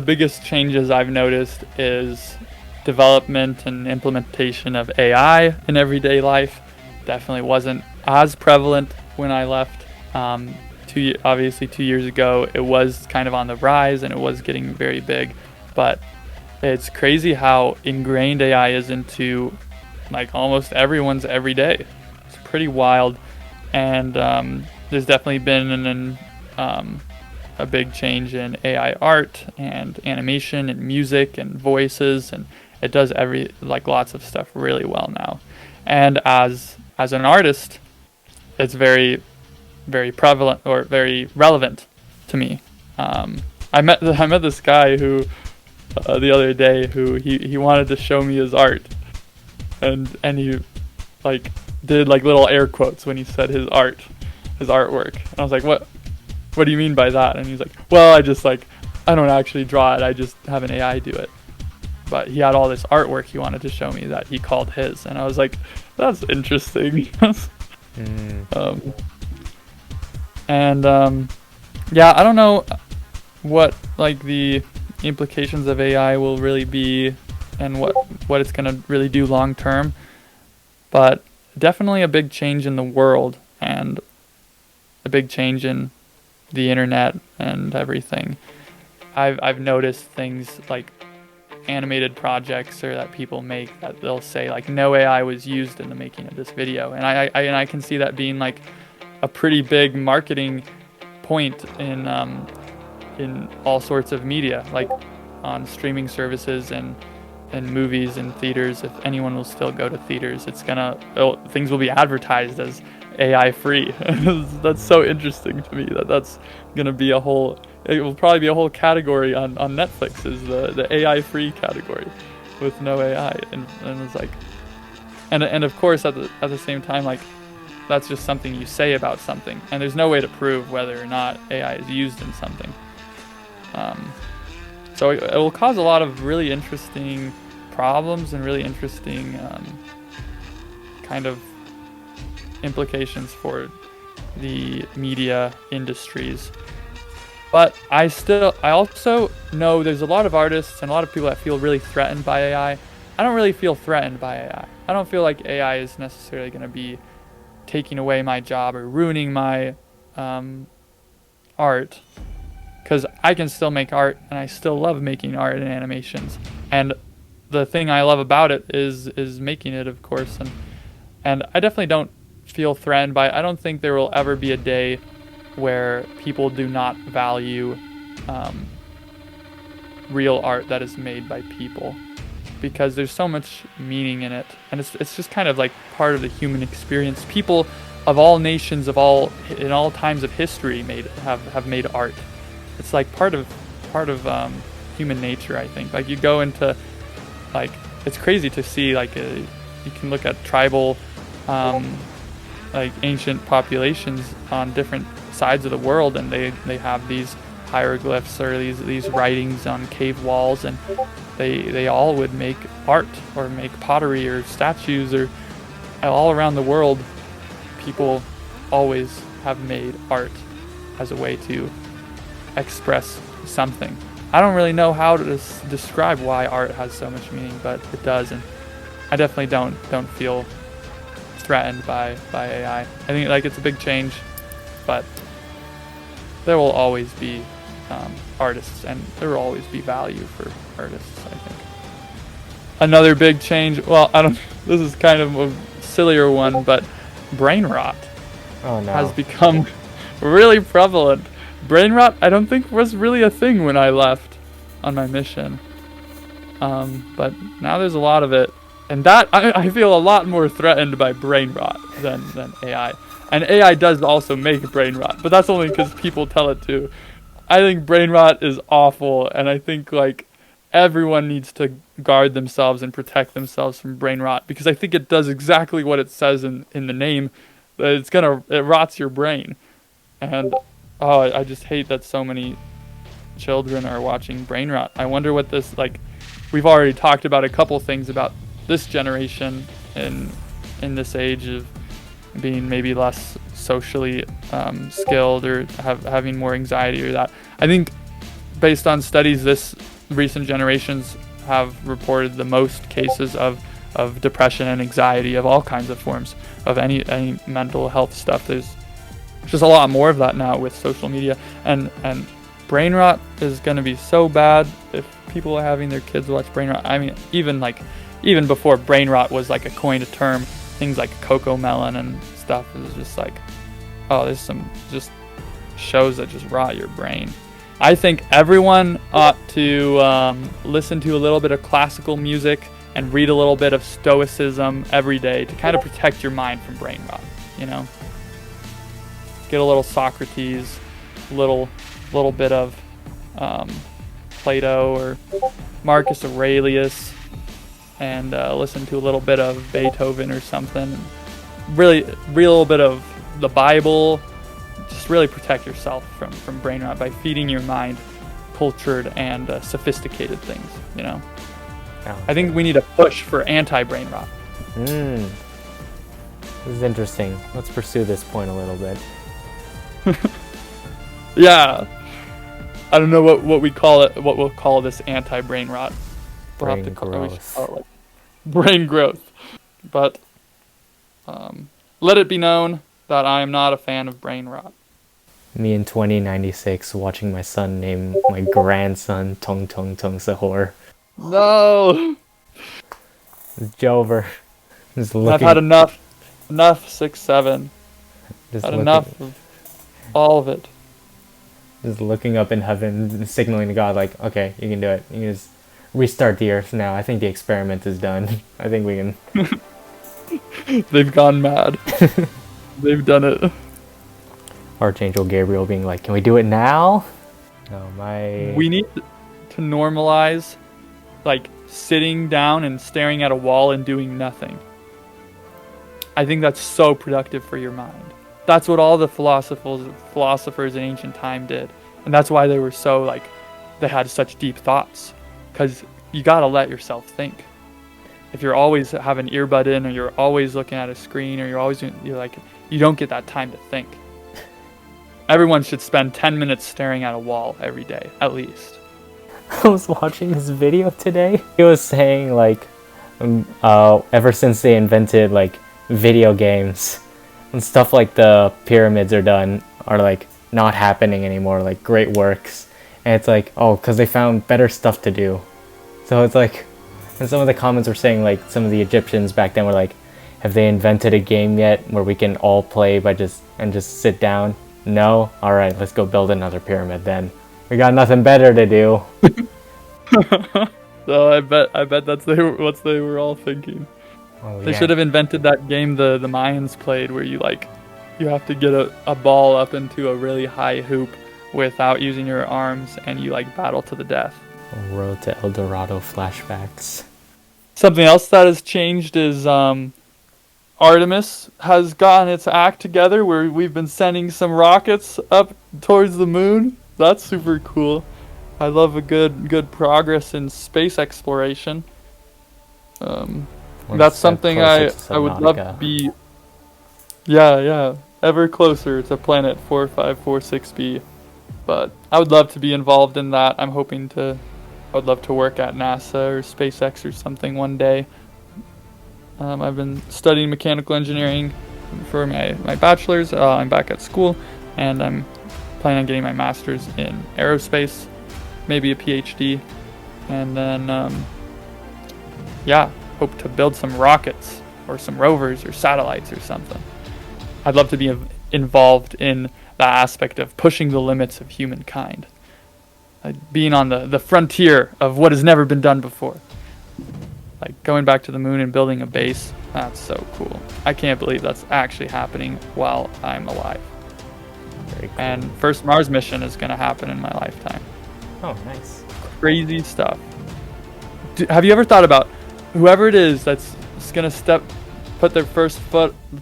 [SPEAKER 2] biggest changes I've noticed is development and implementation of AI in everyday life. Definitely wasn't as prevalent when I left. Obviously 2 years ago, it was kind of on the rise and it was getting very big, but it's crazy how ingrained AI is into like almost everyone's everyday. It's pretty wild. And there's definitely been a big change in AI art and animation and music and voices, and it does lots of stuff really well now. And as an artist, it's very, very prevalent or very relevant to me. I met this guy who the other day who he wanted to show me his art, and he like did like little air quotes when he said his artwork. And I was like, what do you mean by that? And he's like, well, I don't actually draw it, I just have an AI do it. But he had all this artwork he wanted to show me that he called his, and I was like, that's interesting. Yeah, I don't know what like the implications of AI will really be and what it's gonna really do long term, but definitely a big change in the world and a big change in the internet and everything. I've noticed things like animated projects or that people make that they'll say like no AI was used in the making of this video, and I can see that being like a pretty big marketing point in all sorts of media, like on streaming services and movies and theaters. If anyone will still go to theaters, things will be advertised as AI free. That's so interesting to me that's gonna be it will probably be a whole category on Netflix, is the AI free category with no AI, and it's like, and of course at the same time, like, that's just something you say about something, and there's no way to prove whether or not AI is used in something. So it will cause a lot of really interesting problems and really interesting kind of implications for the media industries. But I also know there's a lot of artists and a lot of people that feel really threatened by AI. I don't really feel threatened by AI. I don't feel like AI is necessarily going to be taking away my job or ruining my art, because I can still make art and I still love making art and animations. And the thing I love about it is making it, of course. And I definitely don't feel threatened by it. I don't think there will ever be a day where people do not value real art that is made by people, because there's so much meaning in it, and it's just kind of like part of the human experience. People of all nations, in all times of history, have made art. It's like part of human nature, I think. Like, you go into, like, it's crazy to see, like, you can look at tribal like ancient populations on different sides of the world, and they have these hieroglyphs or these writings on cave walls, and they all would make art or make pottery or statues, or all around the world people always have made art as a way to express something. I don't really know how to describe why art has so much meaning, but it does, and I definitely don't feel threatened by AI. I think like it's a big change, but there will always be artists, and there will always be value for artists, I think. Another big change, well, this is kind of a sillier one, but brain rot has become really prevalent. Brain rot, I don't think was really a thing when I left on my mission, but now there's a lot of it, and that I feel a lot more threatened by brain rot than AI. And AI does also make brain rot, but that's only because people tell it to. I think brain rot is awful, and I think like everyone needs to guard themselves and protect themselves from brain rot, because I think it does exactly what it says in the name, that it rots your brain. And I just hate that so many children are watching brain rot. I wonder what this, like, we've already talked about a couple things about this generation in this age of being maybe less socially skilled or having more anxiety or that. I think based on studies, this recent generations have reported the most cases of depression and anxiety of all kinds of forms of any mental health stuff. There's just a lot more of that now with social media, and brain rot is going to be so bad if people are having their kids watch brain rot. I mean, even before brain rot was like a coined term, things like Cocomelon and stuff, it was just like Oh, there's some just shows that just rot your brain. I think everyone ought to listen to a little bit of classical music and read a little bit of Stoicism every day to kind of protect your mind from brain rot. You know, get a little Socrates, little bit of Plato or Marcus Aurelius, and listen to a little bit of Beethoven or something. Really, read a little bit of the Bible. Just really protect yourself from brain rot by feeding your mind cultured and sophisticated things, you know?
[SPEAKER 1] Oh.
[SPEAKER 2] I think we need a push for anti-brain rot.
[SPEAKER 1] This is interesting. Let's pursue this point a little bit.
[SPEAKER 2] Yeah. I don't know what we call it, what we'll call this anti-brain rot. We'll
[SPEAKER 1] Brain
[SPEAKER 2] have to call it
[SPEAKER 1] growth.
[SPEAKER 2] like brain growth. But let it be known that I am not a fan of brain rot.
[SPEAKER 1] Me in 2096 watching my son name my grandson Tong Tong Tong Sahor.
[SPEAKER 2] No!
[SPEAKER 1] Jover. Just looking,
[SPEAKER 2] I've had enough. Enough 6-7.
[SPEAKER 1] just
[SPEAKER 2] Had
[SPEAKER 1] looking,
[SPEAKER 2] enough of all of it.
[SPEAKER 1] just looking up in heaven, signaling to God like, okay, you can do it. You can just restart the earth now. I think the experiment is done. I think we can.
[SPEAKER 2] They've gone mad. They've done it.
[SPEAKER 1] Archangel Gabriel being like, can we do it now? No, my...
[SPEAKER 2] We need to normalize, like, sitting down and staring at a wall and doing nothing. I think that's so productive for your mind. That's what all the philosophers in ancient time did. And that's why they were so, like, they had such deep thoughts. Because you gotta let yourself think. If you're always have an earbud in, or you're always looking at a screen, or you're like, you don't get that time to think. Everyone should spend 10 minutes staring at a wall every day, at least.
[SPEAKER 1] I was watching this video today. He was saying like, ever since they invented like video games and stuff like the pyramids are done are like not happening anymore, like great works. And it's like, oh, because they found better stuff to do. So it's like, and some of the comments were saying like some of the Egyptians back then were like, have they invented a game yet where we can all play by just sit down? No? Alright, let's go build another pyramid then. We got nothing better to do.
[SPEAKER 2] So I bet that's what they were all thinking.
[SPEAKER 1] Oh,
[SPEAKER 2] They
[SPEAKER 1] yeah.
[SPEAKER 2] should have invented that game the Mayans played where you have to get a ball up into a really high hoop without using your arms, and you like battle to the death.
[SPEAKER 1] Road to El Dorado flashbacks.
[SPEAKER 2] Something else that has changed is Artemis has gotten its act together where we've been sending some rockets up towards the moon. That's super cool. I love a good progress in space exploration.
[SPEAKER 1] One
[SPEAKER 2] That's
[SPEAKER 1] step
[SPEAKER 2] something
[SPEAKER 1] closer to
[SPEAKER 2] I would love to
[SPEAKER 1] Subnautica.
[SPEAKER 2] be. Yeah, ever closer to planet 4546b. But I would love to be involved in that. I would love to work at NASA or SpaceX or something one day. I've been studying mechanical engineering for my bachelor's. I'm back at school, and I'm planning on getting my master's in aerospace, maybe a PhD, and then hope to build some rockets or some rovers or satellites or something. I'd love to be involved in that aspect of pushing the limits of humankind, being on the frontier of what has never been done before. Like going back to the moon and building a base. That's so cool. I can't believe that's actually happening while I'm alive.
[SPEAKER 1] Very cool.
[SPEAKER 2] And first Mars mission is going to happen in my lifetime.
[SPEAKER 1] Oh, nice.
[SPEAKER 2] Crazy stuff. Have you ever thought about whoever it is that's going to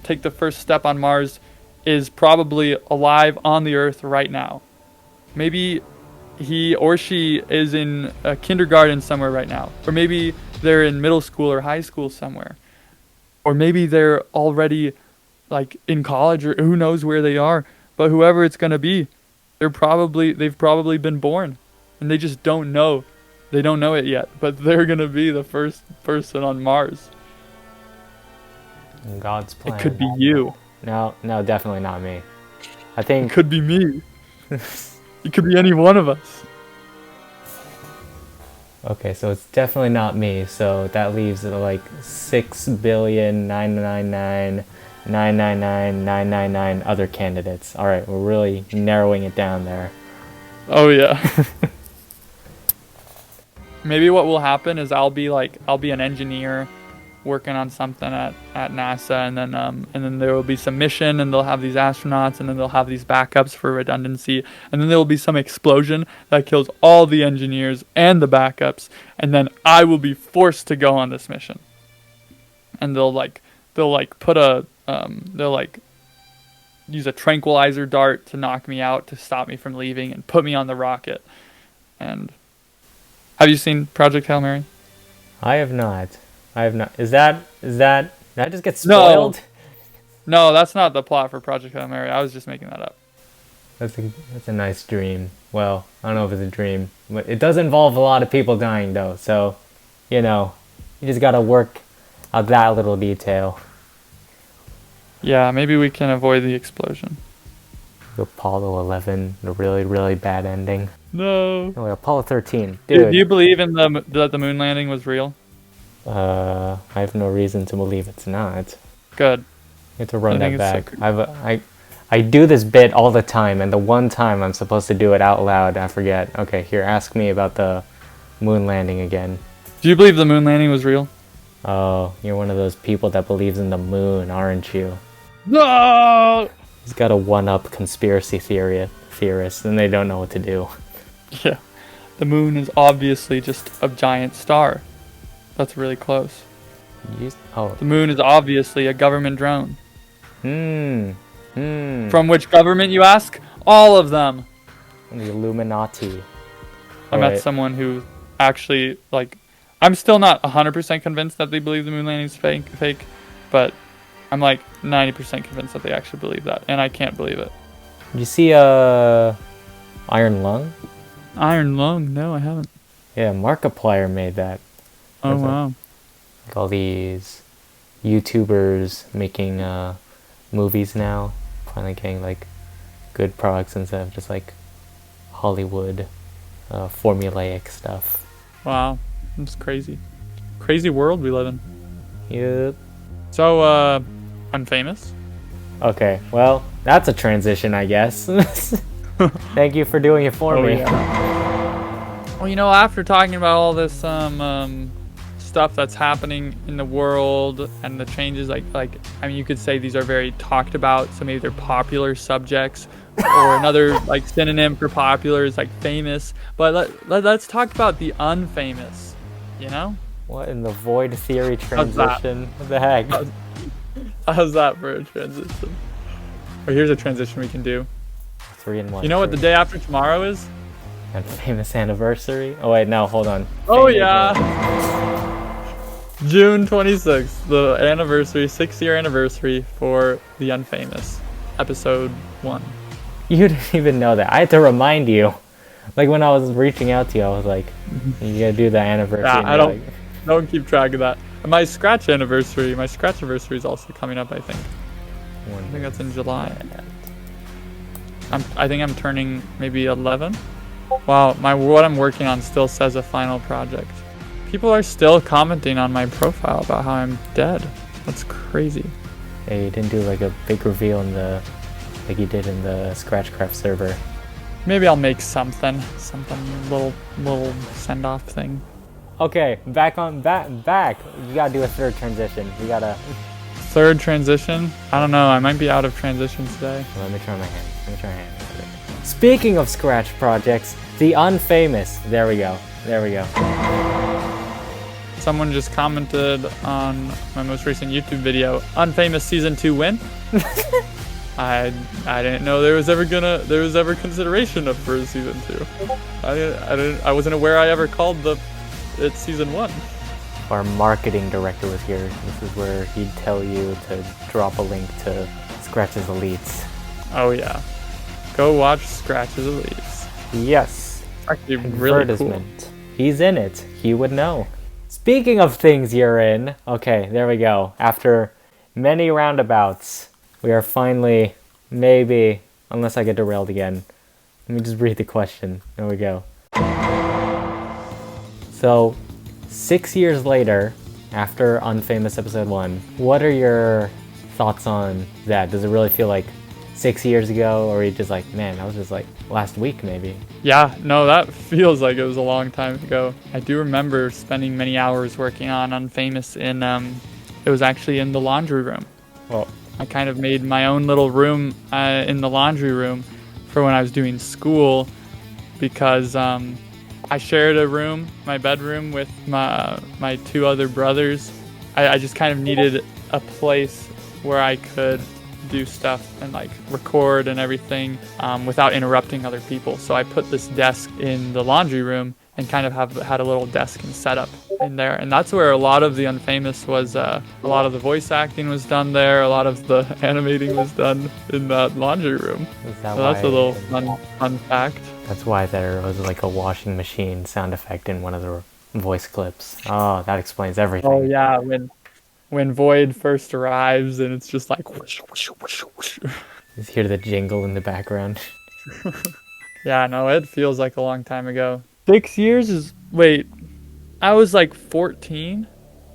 [SPEAKER 2] take the first step on Mars is probably alive on the Earth right now? Maybe he or she is in a kindergarten somewhere right now, or maybe they're in middle school or high school somewhere, or maybe they're already like in college, or who knows where they are. But whoever it's gonna be, they've probably been born, and they just don't know. They don't know it yet, but they're gonna be the first person on Mars.
[SPEAKER 1] God's plan.
[SPEAKER 2] It could be you.
[SPEAKER 1] No, definitely not me. I
[SPEAKER 2] It
[SPEAKER 1] think
[SPEAKER 2] could be me. It could be any one of us.
[SPEAKER 1] okay, so it's definitely not me. So that leaves like 6,999 999 other candidates. All right, we're really narrowing it down there.
[SPEAKER 2] Oh yeah. Maybe what will happen is I'll be an engineer working on something at NASA, and then there will be some mission, and they'll have these astronauts, and then they'll have these backups for redundancy, and then there will be some explosion that kills all the engineers and the backups, and then I will be forced to go on this mission. And they'll use a tranquilizer dart to knock me out to stop me from leaving and put me on the rocket. And have you seen Project Hail Mary?
[SPEAKER 1] I have not. Is that did I just get spoiled?
[SPEAKER 2] No, that's not the plot for Project Hail Mary. I was just making that up.
[SPEAKER 1] That's a nice dream. Well, I don't know if it's a dream, but it does involve a lot of people dying though. So, you just gotta work out that little detail.
[SPEAKER 2] Yeah, maybe we can avoid the explosion.
[SPEAKER 1] Apollo 11, the really, really bad ending.
[SPEAKER 2] No.
[SPEAKER 1] Oh, Apollo 13. Dude.
[SPEAKER 2] Do you believe that the moon landing was real?
[SPEAKER 1] I have no reason to believe it's not.
[SPEAKER 2] Good.
[SPEAKER 1] You have to run that back. I do this bit all the time, and the one time I'm supposed to do it out loud, I forget. Okay, here, ask me about the moon landing again.
[SPEAKER 2] Do you believe the moon landing was real?
[SPEAKER 1] Oh, you're one of those people that believes in the moon, aren't you?
[SPEAKER 2] No!
[SPEAKER 1] He's got a one-up conspiracy theorist, and they don't know what to do.
[SPEAKER 2] Yeah. The moon is obviously just a giant star. That's really close. The moon is obviously a government drone. From which government, you ask? All of them.
[SPEAKER 1] The Illuminati.
[SPEAKER 2] I met someone who actually, I'm still not 100% convinced that they believe the moon landing is fake, but I'm 90% convinced that they actually believe that, and I can't believe it.
[SPEAKER 1] Did you see Iron Lung?
[SPEAKER 2] Iron Lung? No, I haven't.
[SPEAKER 1] Yeah, Markiplier made that.
[SPEAKER 2] Oh, wow.
[SPEAKER 1] All these YouTubers making movies now, finally getting good products instead of just Hollywood formulaic stuff.
[SPEAKER 2] Wow, that's crazy. Crazy world we live in.
[SPEAKER 1] Yep.
[SPEAKER 2] So, Unfamous?
[SPEAKER 1] Okay, well, that's a transition, I guess. Thank you for doing it for me.
[SPEAKER 2] Yeah. Well, after talking about all this stuff that's happening in the world and the changes, you could say these are very talked about, so maybe they're popular subjects, or another synonym for popular is famous. But let's talk about the unfamous.
[SPEAKER 1] What in the void theory transition? What the heck?
[SPEAKER 2] How's that for a transition? Or here's a transition we can do.
[SPEAKER 1] 3 in 1.
[SPEAKER 2] You know what the day after tomorrow is?
[SPEAKER 1] Unfamous anniversary? Oh wait, no, hold on.
[SPEAKER 2] Oh yeah. June 26th, the anniversary, 6-year anniversary for The Unfamous, episode 1.
[SPEAKER 1] You didn't even know that. I had to remind you. When I was reaching out to you, I was like, you gotta do the anniversary.
[SPEAKER 2] Yeah, I don't keep track of that. And my Scratch anniversary is also coming up, I think. I think that's in July. I think I'm turning maybe 11. Wow, what I'm working on still says a final project. People are still commenting on my profile about how I'm dead. That's crazy.
[SPEAKER 1] Hey, you didn't do a big reveal like you did in the Scratchcraft server.
[SPEAKER 2] Maybe I'll make something little send-off thing.
[SPEAKER 1] Okay, back. You gotta do a third transition. You gotta.
[SPEAKER 2] Third transition? I don't know. I might be out of transitions today.
[SPEAKER 1] Let me try my hand. Speaking of Scratch projects, The Unfamous. There we go.
[SPEAKER 2] Someone just commented on my most recent YouTube video, Unfamous Season 2 win? I didn't know there was ever consideration of for Season 2. I wasn't aware I ever called it Season 1.
[SPEAKER 1] Our marketing director was here. This is where he'd tell you to drop a link to Scratch's Elites.
[SPEAKER 2] Oh yeah. Go watch Scratch's Elites.
[SPEAKER 1] Yes.
[SPEAKER 2] Actually, really cool.
[SPEAKER 1] He's in it. He would know. Speaking of things you're in, okay, there we go. After many roundabouts, we are finally, maybe, unless I get derailed again. Let me just read the question. There we go. So, 6 years later, after Unfamous Episode 1, what are your thoughts on that? Does it really feel like 6 years ago, or are you just like, man, that was just like last week maybe?
[SPEAKER 2] Yeah, no, that feels like it was a long time ago. I do remember spending many hours working on Unfamous it was actually in the laundry room.
[SPEAKER 1] Well,
[SPEAKER 2] I kind of made my own little room in the laundry room for when I was doing school, because I shared a room, my bedroom, with my two other brothers. I just kind of needed a place where I could do stuff and like record and everything without interrupting other people. So I put this desk in the laundry room and kind of had a little desk and setup in there, and that's where a lot of the Unfamous was. A lot of the voice acting was done there. A lot of the animating was done in that laundry room. So that's a little fun fact.
[SPEAKER 1] That's why there was like a washing machine sound effect in one of the voice clips. Oh, that explains everything.
[SPEAKER 2] Oh yeah, when Void first arrives and it's just like whoosh, whoosh, whoosh, whoosh.
[SPEAKER 1] Just hear the jingle in the background.
[SPEAKER 2] Yeah, no, it feels like a long time ago. 6 years is... Wait, I was like 14?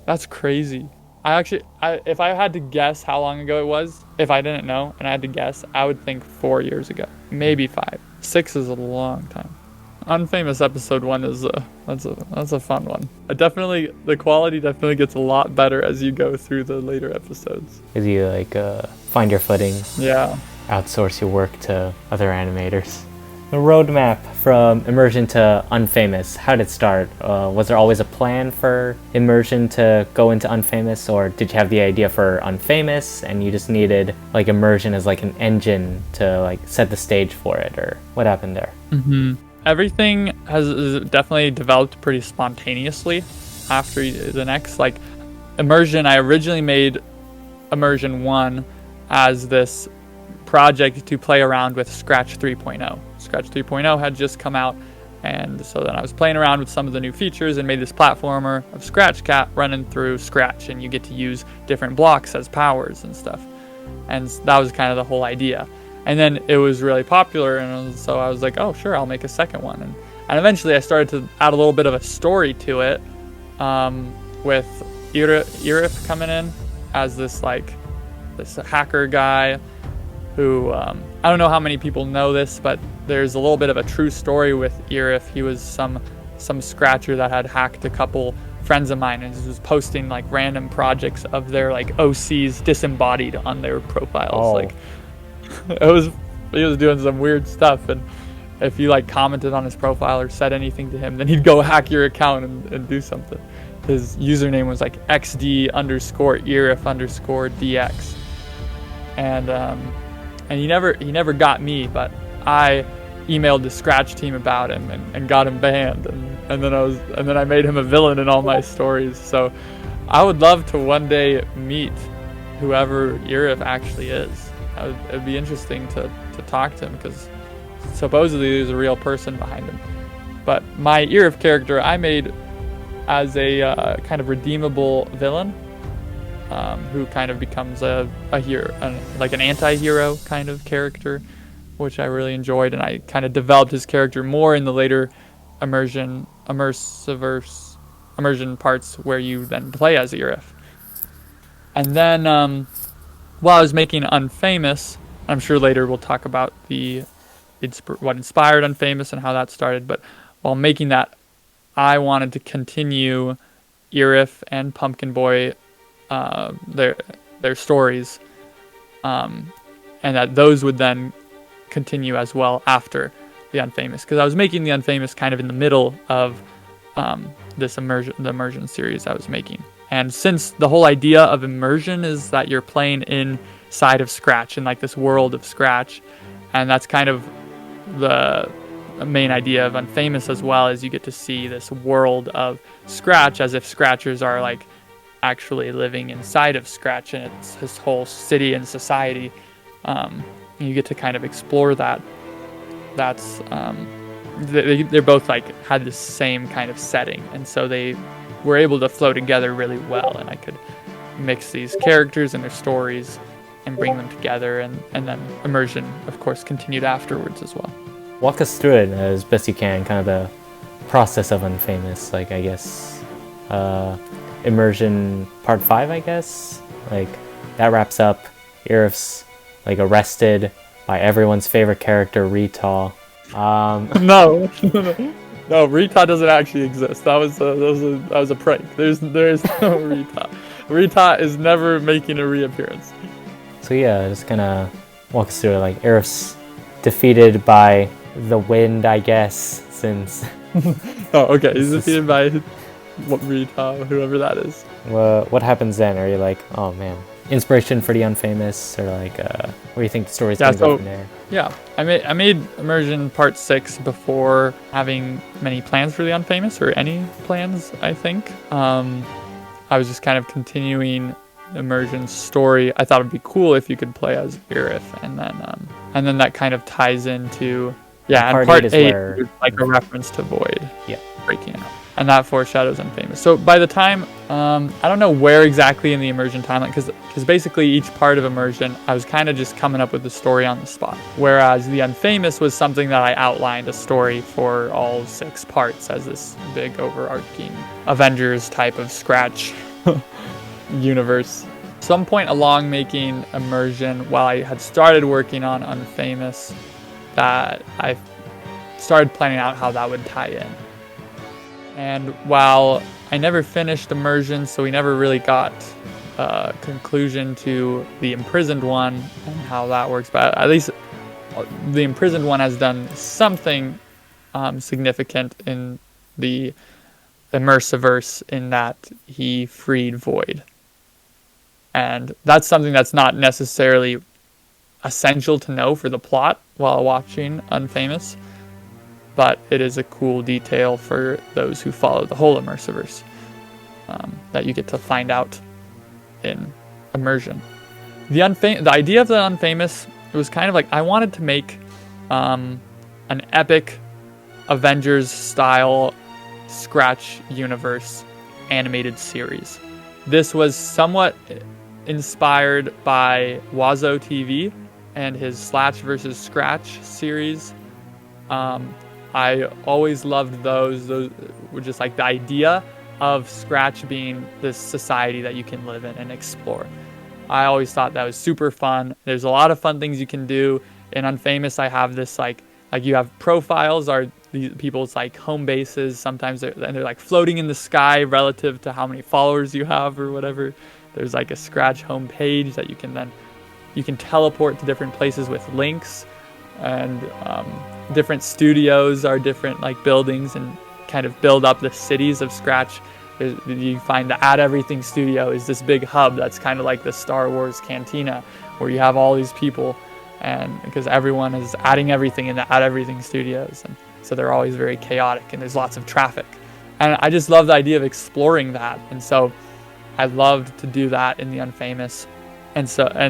[SPEAKER 2] That's crazy. If I had to guess how long ago it was, if I didn't know and I had to guess, I would think 4 years ago. Maybe 5. 6 is a long time. Unfamous episode 1 is that's a fun one. The quality definitely gets a lot better as you go through the later episodes.
[SPEAKER 1] As you like find your footing.
[SPEAKER 2] Yeah.
[SPEAKER 1] Outsource your work to other animators. The roadmap from Immersion to Unfamous, how did it start? Was there always a plan for Immersion to go into Unfamous, or did you have the idea for Unfamous and you just needed like Immersion as like an engine to like set the stage for it, or what happened there?
[SPEAKER 2] Mm-hmm. Everything has definitely developed pretty spontaneously after the next. Like Immersion, I originally made Immersion 1 as this project to play around with Scratch 3.0. Scratch 3.0 had just come out, and so then I was playing around with some of the new features and made this platformer of Scratch Cat running through Scratch, and you get to use different blocks as powers and stuff. And that was kind of the whole idea. And then it was really popular, and so I was like, oh sure, I'll make a second one. And eventually I started to add a little bit of a story to it, with Irif coming in as this hacker guy who, I don't know how many people know this, but there's a little bit of a true story with Irif. He was some scratcher that had hacked a couple friends of mine, and he was posting like random projects of their like OCs disembodied on their profiles.
[SPEAKER 1] Oh.
[SPEAKER 2] Like he was doing some weird stuff, and if you like commented on his profile or said anything to him, then he'd go hack your account and do something. His username was like XD_Irif_DX, and he never got me, but I emailed the Scratch team about him and got him banned, and then I made him a villain in all my stories. So I would love to one day meet whoever Irif actually is. It'd be interesting to talk to him, because supposedly there's a real person behind him. But my Irif character I made as a kind of redeemable villain, who kind of becomes a hero, like an anti-hero kind of character, which I really enjoyed, and I kind of developed his character more in the later immersion parts where you then play as Irif. And then while I was making Unfamous, I'm sure later we'll talk about what inspired Unfamous and how that started, but while making that, I wanted to continue Irif and Pumpkin Boy, their stories, and that those would then continue as well after the Unfamous, because I was making the Unfamous kind of in the middle of the Immersion series I was making. And since the whole idea of Immersion is that you're playing inside of Scratch, in like this world of Scratch, and that's kind of the main idea of Unfamous as well, is you get to see this world of Scratch as if Scratchers are like actually living inside of Scratch, and it's his whole city and society. And you get to kind of explore that. That's they're both like had the same kind of setting, and so they were able to flow together really well, and I could mix these characters and their stories and bring them together, and then Immersion of course continued afterwards as well.
[SPEAKER 1] Walk us through it as best you can, kind of the process of Unfamous, like I guess Immersion Part 5, I guess, like that wraps up. Irif's like arrested by everyone's favorite character, Rita.
[SPEAKER 2] No, no, Rita doesn't actually exist. That was a prank. There is no Rita. Rita is never making a reappearance.
[SPEAKER 1] So yeah, just gonna walk us through it. Like Irif's defeated by the wind, I guess, since.
[SPEAKER 2] Oh, okay. He's defeated by what Rita, whoever that is.
[SPEAKER 1] What happens then? Are you like, oh man, inspiration for the Unfamous, or like, what do you think the story's gonna go from there?
[SPEAKER 2] Yeah, I made Immersion Part 6 before having many plans for the Unfamous, or any plans, I think. I was just kind of continuing Immersion's story. I thought it'd be cool if you could play as Irif, and then that kind of ties into and part 8 is like a reference to Void.
[SPEAKER 1] Yeah,
[SPEAKER 2] breaking out. And that foreshadows Unfamous. So by the time, I don't know where exactly in the Immersion timeline, because basically each part of Immersion, I was kind of just coming up with the story on the spot. Whereas the Unfamous was something that I outlined a story for all 6 parts as this big overarching Avengers type of Scratch universe. Some point along making Immersion, while I had started working on Unfamous, that I started planning out how that would tie in. And while I never finished Immersion, so we never really got a conclusion to the Imprisoned one and how that works, but at least the Imprisoned one has done something significant in the Immersiverse, in that he freed Void. And that's something that's not necessarily essential to know for the plot while watching Unfamous, but it is a cool detail for those who follow the whole Immersiverse, that you get to find out in Immersion. The idea of the Unfamous, it was kind of like I wanted to make an epic Avengers-style Scratch universe animated series. This was somewhat inspired by Wazo TV and his Slash vs. Scratch series. I always loved those. Those were just like the idea of Scratch being this society that you can live in and explore. I always thought that was super fun. There's a lot of fun things you can do. In Unfamous, I have this like you have profiles are these people's like home bases. Sometimes they're like floating in the sky relative to how many followers you have or whatever. There's like a Scratch home page that you can teleport to different places with links, and different studios are different like buildings and kind of build up the cities of Scratch. You find the Add Everything studio is this big hub that's kind of like the Star Wars cantina, where you have all these people, and because everyone is adding everything in the Add Everything studios, and so they're always very chaotic and there's lots of traffic. And I just love the idea of exploring that, and so I loved to do that in the Unfamous. And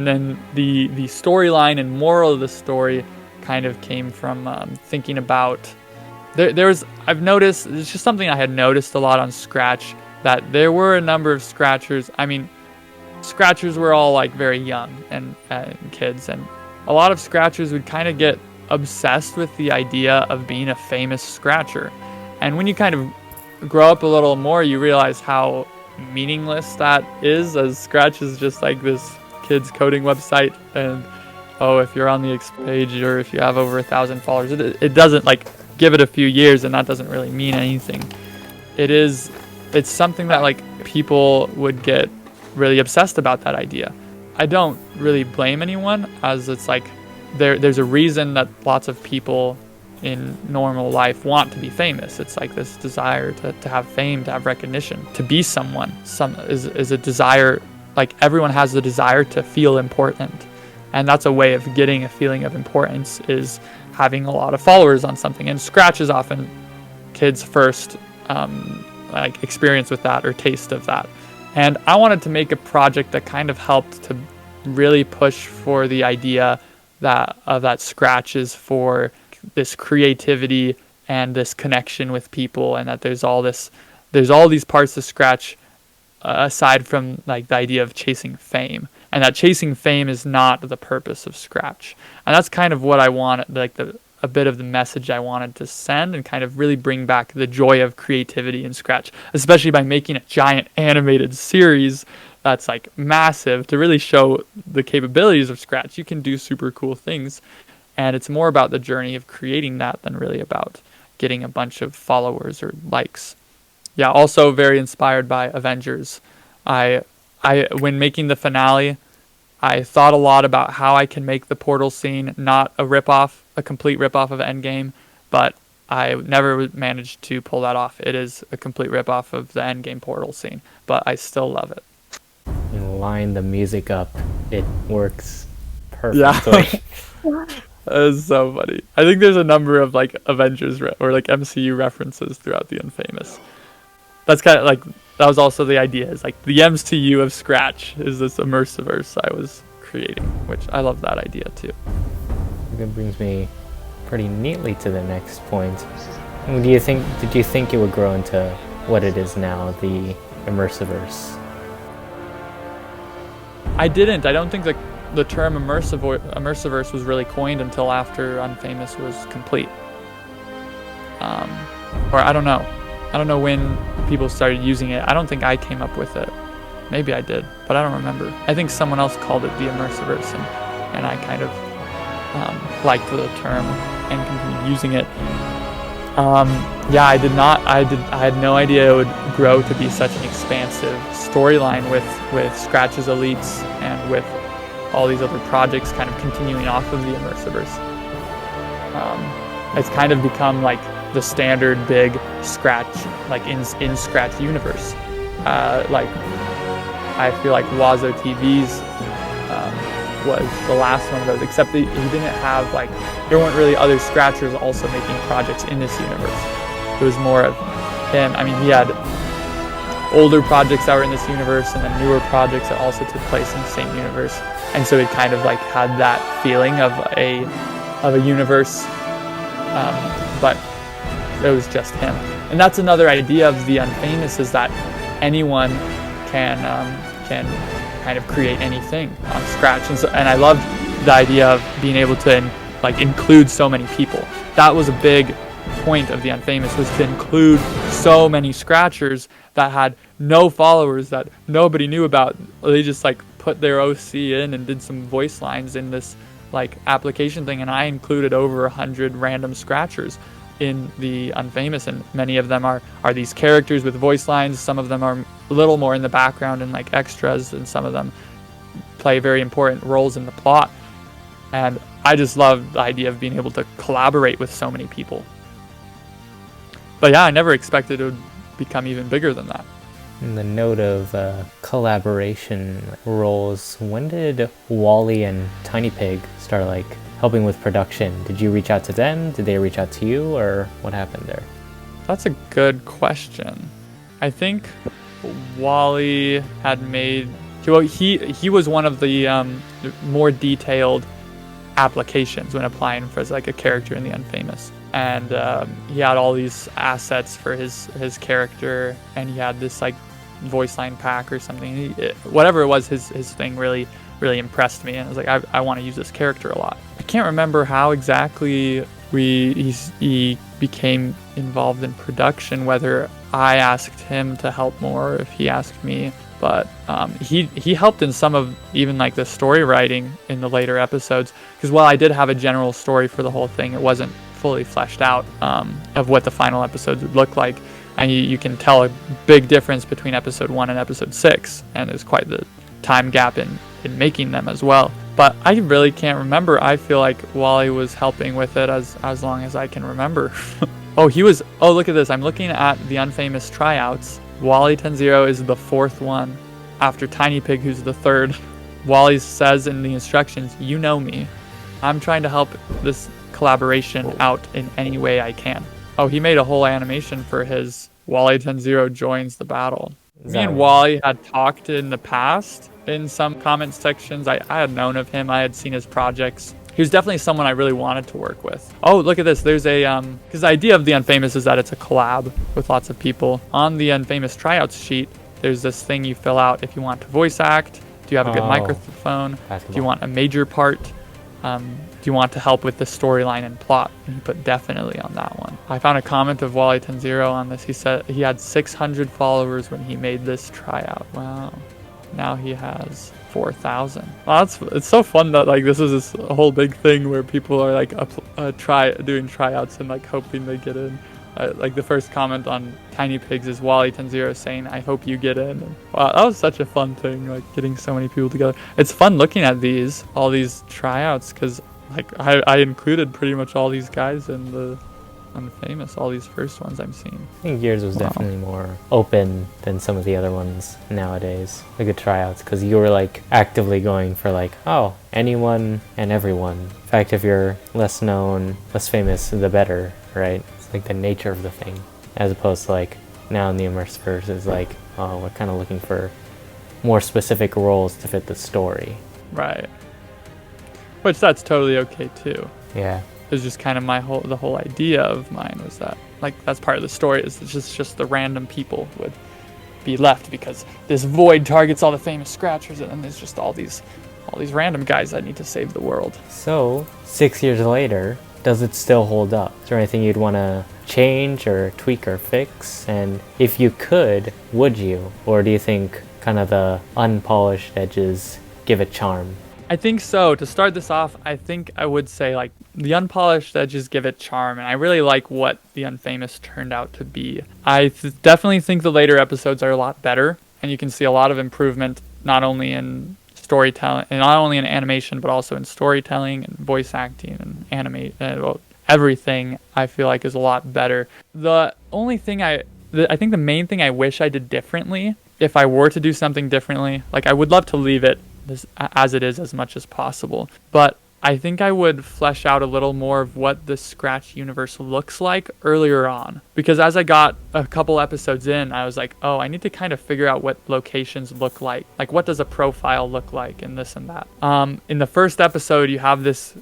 [SPEAKER 2] then the storyline and moral of the story kind of came from thinking about I've noticed, it's just something I had noticed a lot on Scratch, that there were a number of Scratchers. I mean, Scratchers were all like very young and kids, and a lot of Scratchers would kind of get obsessed with the idea of being a famous Scratcher. And when you kind of grow up a little more, you realize how meaningless that is, as Scratch is just like this kids coding website, and if you're on the X page or if you have over 1,000 followers, it doesn't like give it a few years and that doesn't really mean anything. It's something that like people would get really obsessed about, that idea. I don't really blame anyone, as it's like there's a reason that lots of people in normal life want to be famous. It's like this desire to have fame, to have recognition, to be someone. Is a desire, like everyone has the desire to feel important. And that's a way of getting a feeling of importance, is having a lot of followers on something. And Scratch is often kids' first like experience with that, or taste of that. And I wanted to make a project that kind of helped to really push for the idea that Scratch is for this creativity and this connection with people, and that there's all these parts of Scratch aside from like the idea of chasing fame, and that chasing fame is not the purpose of Scratch. And that's kind of what I wanted, like a bit of the message I wanted to send, and kind of really bring back the joy of creativity in Scratch, especially by making a giant animated series that's like massive to really show the capabilities of Scratch. You can do super cool things, and it's more about the journey of creating that than really about getting a bunch of followers or likes. Yeah, also very inspired by Avengers. I when making the finale, I thought a lot about how I can make the Portal scene not a complete ripoff of Endgame, but I never managed to pull that off. It is a complete ripoff of the Endgame Portal scene, but I still love it.
[SPEAKER 1] And line the music up, it works perfectly.
[SPEAKER 2] Yeah. That is so funny. I think there's a number of like Avengers or like MCU references throughout the Unfamous. That's kind of like, that was also the idea, is like the MCU of Scratch is this immersiverse I was creating, which I love that idea too.
[SPEAKER 1] That brings me pretty neatly to the next point. Did you think it would grow into what it is now, the immersiverse?
[SPEAKER 2] I didn't. I don't think the term immersiverse was really coined until after Unfamous was complete. Or I don't know. I don't know when people started using it. I don't think I came up with it. Maybe I did, but I don't remember. I think someone else called it the immersiverse, and I kind of liked the term and continued using it. Yeah, I did not. I had no idea it would grow to be such an expansive storyline with Scratch's Elites and with all these other projects kind of continuing off of the immersiverse. It's kind of become like the standard big Scratch, like in Scratch universe. Like I feel like Wazo TV's was the last one of those, except that he didn't have like, there weren't really other Scratchers also making projects in this universe. It was more of him. I mean, he had older projects that were in this universe and then newer projects that also took place in the same universe. And so it kind of like had that feeling of a universe, but it was just him. And that's another idea of the Unfamous, is that anyone can kind of create anything on Scratch. And I loved the idea of being able to like include so many people. That was a big point of the Unfamous, was to include so many Scratchers that had no followers, that nobody knew about. They just like put their OC in and did some voice lines in this like application thing, and I included over 100 random Scratchers in the Unfamous, and many of them are these characters with voice lines. Some of them are a little more in the background and like extras, and some of them play very important roles in the plot. And I just love the idea of being able to collaborate with so many people. But yeah, I never expected it would become even bigger than that.
[SPEAKER 1] In the note of collaboration roles, when did Wally and Tiny Pig start like helping with production? Did you reach out to them? Did they reach out to you, or what happened there?
[SPEAKER 2] That's a good question. I think Wally had made, well, he was one of the more detailed applications when applying for like a character in the Unfamous. And he had all these assets for his character, and he had this like voice line pack or something. Whatever it was, his thing really impressed me, and I was like, I want to use this character a lot. I can't remember how exactly he became involved in production, whether I asked him to help more or if he asked me, but he helped in some of even like the story writing in the later episodes, because while I did have a general story for the whole thing, it wasn't fully fleshed out of what the final episodes would look like, and you can tell a big difference between episode 1 and episode 6, and there's quite the time gap in making them as well. But I really can't remember. I feel like Wally was helping with it as long as I can remember. Oh, look at this. I'm looking at the Unfamous tryouts. Wally Tenzero is the 4th one, after Tiny Pig, who's the 3rd. Wally says in the instructions, "You know me. I'm trying to help this collaboration out in any way I can." Oh, he made a whole animation for his Wally Tenzero joins the battle. Me and Wally had talked in the past in some comment sections. I had known of him. I had seen his projects. He was definitely someone I really wanted to work with. Oh, look at this. There's a, because the idea of the Unfamous is that it's a collab with lots of people. On the Unfamous tryouts sheet, there's this thing you fill out if you want to voice act. Do you have a good microphone? Do you want a major part? Do you want to help with the storyline and plot? And he put definitely on that one. I found a comment of Wally Tenzero on this. He said he had 600 followers when he made this tryout. Wow. Now he has 4,000. Well, it's so fun that like this is this whole big thing where people are like doing tryouts and like hoping they get in. Like the first comment on Tiny Pigs is Wally100 saying, "I hope you get in." And, wow, that was such a fun thing, like getting so many people together. It's fun looking at all these tryouts, because like I included pretty much all these guys in the Unfamous, all these first ones I'm seeing.
[SPEAKER 1] I think yours was definitely more open than some of the other ones nowadays, like the tryouts, because you were like actively going for like, oh, anyone and everyone. In fact, if you're less known, less famous, the better, right? It's like the nature of the thing, as opposed to like now in the Immersiverse is like, oh, we're kind of looking for more specific roles to fit the story.
[SPEAKER 2] Right. Which that's totally okay too.
[SPEAKER 1] Yeah.
[SPEAKER 2] Is just kind of the whole idea of mine was that like that's part of the story, is it's just the random people would be left because this void targets all the famous scratchers, and then there's just all these random guys that need to save the world.
[SPEAKER 1] So 6 years later, does it still hold up? Is there anything you'd want to change or tweak or fix? And if you could, would you? Or do you think kind of the unpolished edges give it charm?
[SPEAKER 2] I think so. To start this off, I think I would say like the unpolished edges give it charm, and I really like what the Unfamous turned out to be. I definitely think the later episodes are a lot better, and you can see a lot of improvement not only in storytelling, and not only in animation, but also in storytelling and voice acting and everything. I feel like is a lot better. The only thing I think the main thing I wish I did differently, if I were to do something differently, like I would love to leave it as it is as much as possible, but I think I would flesh out a little more of what the Scratch universe looks like earlier on, because as I got a couple episodes in, I was like, oh, I need to kind of figure out what locations look like what does a profile look like, and this and that. In the first episode, you have this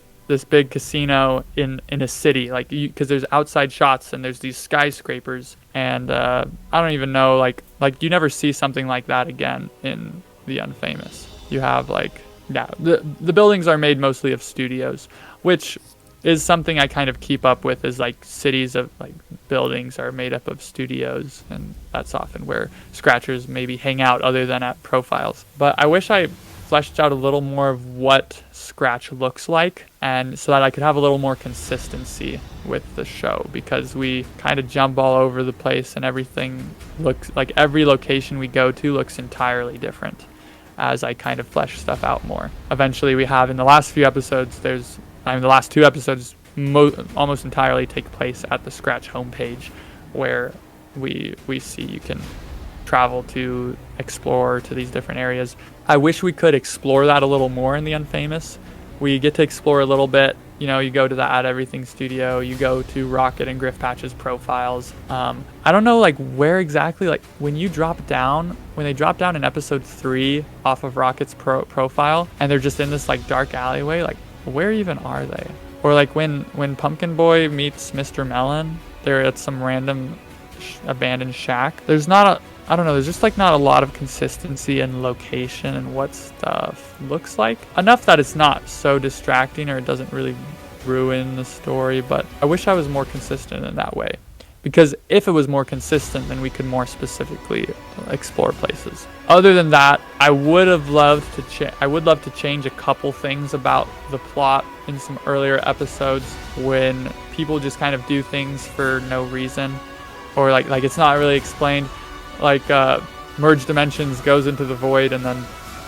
[SPEAKER 2] big casino in a city, like because there's outside shots and there's these skyscrapers, and I don't even know, like you never see something like that again in the Unfamous. You have the buildings are made mostly of studios, which is something I kind of keep up with, is like cities of like buildings are made up of studios, and that's often where scratchers maybe hang out other than at profiles. But I wish I fleshed out a little more of what Scratch looks like, and so that I could have a little more consistency with the show, because we kind of jump all over the place and everything looks like every location we go to looks entirely different as I kind of flesh stuff out more. Eventually we have in the last few episodes, the last two episodes almost entirely take place at the Scratch homepage, where we see you can travel to explore to these different areas. I wish we could explore that a little more in the Unfamous. We get to explore a little bit. You know, you go to the Add Everything studio, you go to Rocket and Griff Patch's profiles. I don't know, like, where exactly, like, when they drop down in episode 3 off of Rocket's profile, and they're just in this, like, dark alleyway, like, where even are they? Or, like, when Pumpkin Boy meets Mr. Melon, they're at some random abandoned shack. There's just like not a lot of consistency in location and what stuff looks like. Enough that it's not so distracting or it doesn't really ruin the story, but I wish I was more consistent in that way. Because if it was more consistent, then we could more specifically explore places. Other than that, I would love to change a couple things about the plot in some earlier episodes, when people just kind of do things for no reason, or like it's not really explained. Like Merge Dimensions goes into the void, and then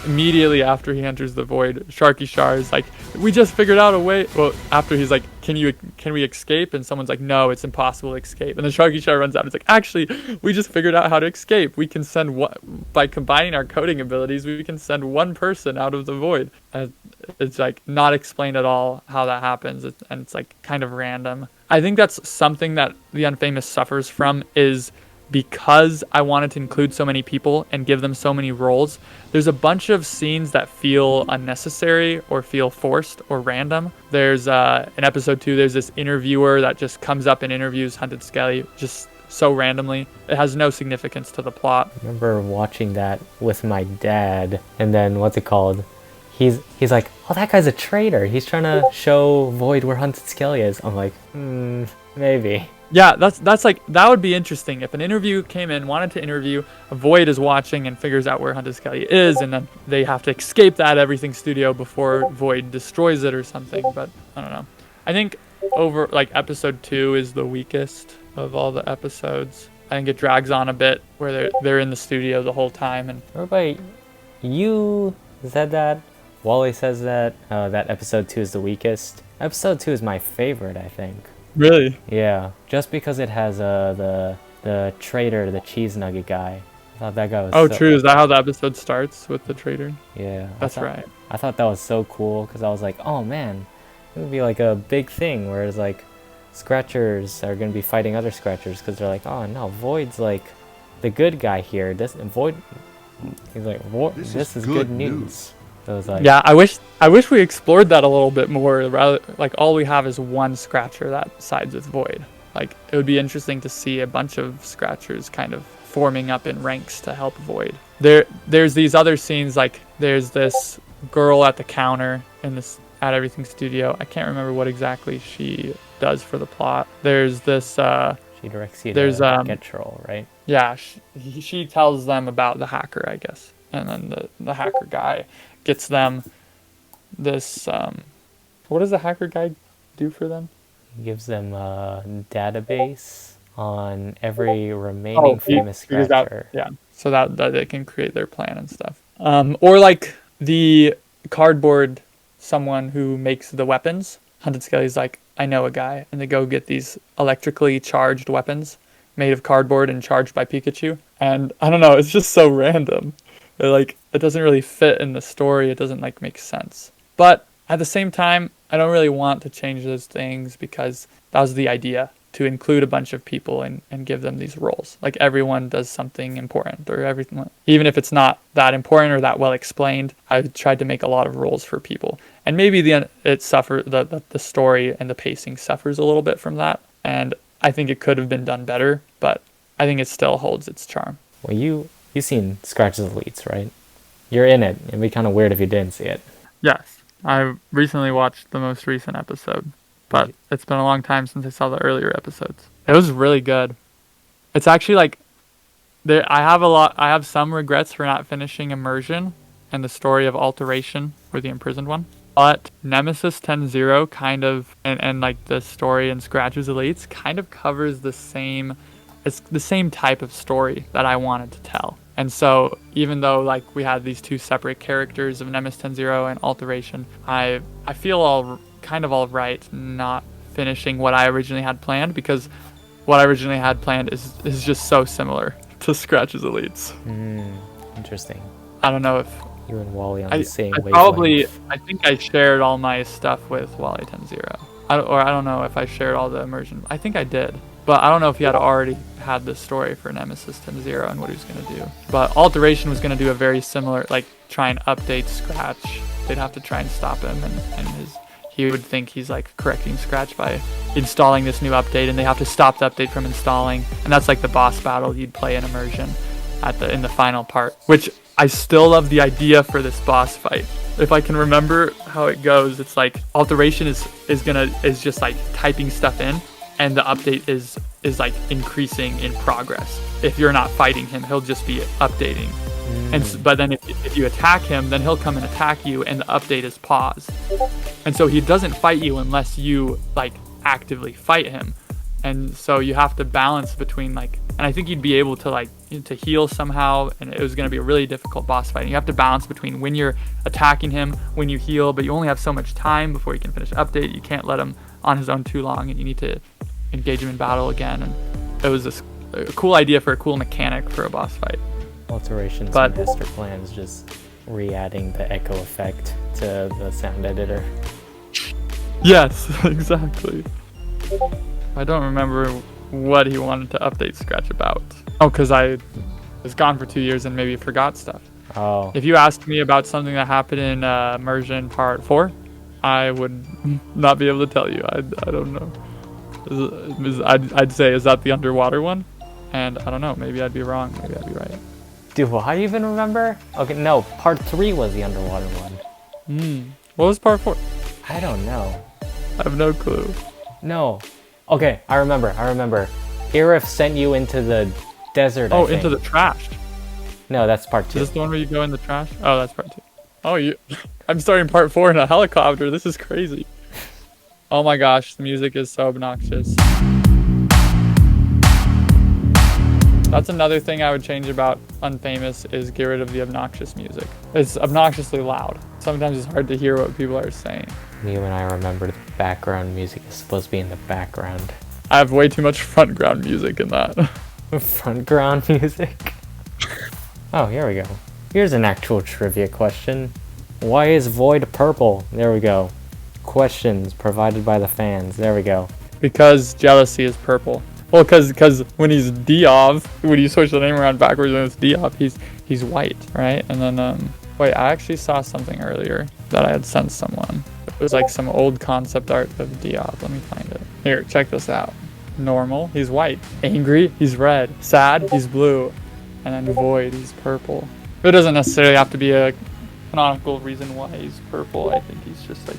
[SPEAKER 2] immediately after he enters the void, Sharky Shar is like, we just figured out a way. Well, after he's like, can we escape? And someone's like, no, it's impossible to escape. And then Sharky Shar runs out and it's like, actually, we just figured out how to escape. We can by combining our coding abilities, we can send one person out of the void. And it's like not explained at all how that happens, and it's like kind of random. I think that's something that the Unfamous suffers from, is because I wanted to include so many people and give them so many roles, there's a bunch of scenes that feel unnecessary or feel forced or random. There's in episode 2, there's this interviewer that just comes up and interviews Hunted Skelly just so randomly. It has no significance to the plot.
[SPEAKER 1] I remember watching that with my dad, and then what's it called? He's like, oh, that guy's a traitor. He's trying to show Void where Hunted Skelly is. I'm like, maybe.
[SPEAKER 2] Yeah, that's like that would be interesting if an interview came in, wanted to interview, a Void is watching and figures out where Hunted Skelly is, and then they have to escape that Everything Studio before Void destroys it or something. But I don't know. I think over like episode 2 is the weakest of all the episodes. I think it drags on a bit where they're in the studio the whole time and
[SPEAKER 1] Everybody, you said that. Wally says that that episode 2 is the weakest. Episode 2 is my favorite, I think.
[SPEAKER 2] really.
[SPEAKER 1] Yeah, just because it has the traitor, the cheese nugget guy. I thought that guy was
[SPEAKER 2] Oh,
[SPEAKER 1] so,
[SPEAKER 2] true. Is that how the episode starts with the traitor?
[SPEAKER 1] Yeah,
[SPEAKER 2] That's right.
[SPEAKER 1] I thought that was so cool because I was like, oh man, it would be like a big thing where it's like Scratchers are gonna be fighting other Scratchers because they're like, oh no, Void's like the good guy here. This Void, he's like, this is good news. So it was like,
[SPEAKER 2] Yeah, I wish we explored that a little bit more. Rather, like all we have is one Scratcher that sides with Void. Like it would be interesting to see a bunch of Scratchers kind of forming up in ranks to help Void. There's these other scenes, like there's this girl at the counter in this at Everything Studio. I can't remember what exactly she does for the plot. There's this
[SPEAKER 1] she directs you
[SPEAKER 2] there's,
[SPEAKER 1] to get troll, right?
[SPEAKER 2] yeah, she tells them about the hacker, I guess, and then the hacker guy gets them this what does the hacker guy do for them?
[SPEAKER 1] He gives them a database on every remaining famous
[SPEAKER 2] figures out,
[SPEAKER 1] Scratcher.
[SPEAKER 2] yeah, so that they can create their plan and stuff. Or like the cardboard, someone who makes the weapons. Hunted Skelly's like, I know a guy, and they go get these electrically charged weapons made of cardboard and charged by Pikachu. And I don't know, it's just so random. Like it doesn't really fit in the story. It doesn't like make sense. But at the same time, I don't really want to change those things because that was the idea, to include a bunch of people and give them these roles. Like everyone does something important, or everything, even if it's not that important or that well explained. I tried to make a lot of roles for people, and maybe the story and the pacing suffers a little bit from that. And I think it could have been done better, but I think it still holds its charm.
[SPEAKER 1] Well, you've seen Scratches Elites, right? You're in it. It'd be kind of weird if you didn't see it.
[SPEAKER 2] Yes, I recently watched the most recent episode, but it's been a long time since I saw the earlier episodes. It was really good. It's actually like I have some regrets for not finishing Immersion and the story of Alteration, or the imprisoned one. But Nemesis 10-0 kind of, and like the story in Scratches Elites kind of covers it's the same type of story that I wanted to tell. And so even though like we had these two separate characters of Nemesis 10-0 and Alteration, I feel all right not finishing what I originally had planned, because what I originally had planned is just so similar to Scratches Elites.
[SPEAKER 1] Interesting.
[SPEAKER 2] I don't know if
[SPEAKER 1] You and Wally on the same wavelength.
[SPEAKER 2] I think I shared all my stuff with Wally 10-0. I don't know if I shared all the immersion. I think I did. But I don't know if he had already had the story for Nemesis 10-0 and what he was going to do. But Alteration was going to do a very similar, like, try and update Scratch. They'd have to try and stop him, and he would think he's, like, correcting Scratch by installing this new update, and they have to stop the update from installing. And that's, like, the boss battle you'd play in Immersion in the final part, which I still love the idea for this boss fight. If I can remember how it goes, it's like Alteration is just, like, typing stuff in, and the update is like increasing in progress. If you're not fighting him, he'll just be updating. But then if you attack him, then he'll come and attack you, and the update is paused. And so he doesn't fight you unless you like actively fight him. And so you have to balance between like, and I think you'd be able to like to heal somehow, and it was going to be a really difficult boss fight. And you have to balance between when you're attacking him, when you heal, but you only have so much time before you can finish the update. You can't let him on his own too long, and you need to engage him in battle again. And it was a cool idea for a cool mechanic for a boss fight.
[SPEAKER 1] Alterations master plan is just re-adding the echo effect to the sound editor.
[SPEAKER 2] Yes, exactly. I don't remember what he wanted to update Scratch about. Oh, because I was gone for 2 years and maybe forgot stuff.
[SPEAKER 1] Oh.
[SPEAKER 2] If you asked me about something that happened in Immersion Part 4, I would not be able to tell you. I don't know. I'd say, is that the underwater one? And I don't know, maybe I'd be wrong, maybe I'd be right.
[SPEAKER 1] Do I even remember? Okay, no, part 3 was the underwater one.
[SPEAKER 2] What was part 4?
[SPEAKER 1] I don't know.
[SPEAKER 2] I have no clue.
[SPEAKER 1] No. Okay, I remember. Irif sent you into the desert.
[SPEAKER 2] Oh,
[SPEAKER 1] I think.
[SPEAKER 2] into the trash.
[SPEAKER 1] No, that's part
[SPEAKER 2] Is
[SPEAKER 1] 2.
[SPEAKER 2] this the one where you go in the trash? Oh, that's part 2. Oh, you. I'm starting part 4 in a helicopter. This is crazy. Oh my gosh, the music is so obnoxious. That's another thing I would change about Unfamous is get rid of the obnoxious music. It's obnoxiously loud. Sometimes it's hard to hear what people are saying.
[SPEAKER 1] You and I remember the background music is supposed to be in the background.
[SPEAKER 2] I have way too much front ground music in that.
[SPEAKER 1] Front ground music? Oh, here we go. Here's an actual trivia question. Why is Void purple? There we go. Questions provided by the fans. There we go.
[SPEAKER 2] Because jealousy is purple. Well, because when he's Diov, when you switch the name around backwards when it's Diov, he's white, right? And then wait, I actually saw something earlier that I had sent someone. It was like some old concept art of Diov. Let me find it. Here, check this out. Normal, he's white. Angry, he's red. Sad, he's blue. And then Void, he's purple. It doesn't necessarily have to be a canonical reason why he's purple. I think he's just like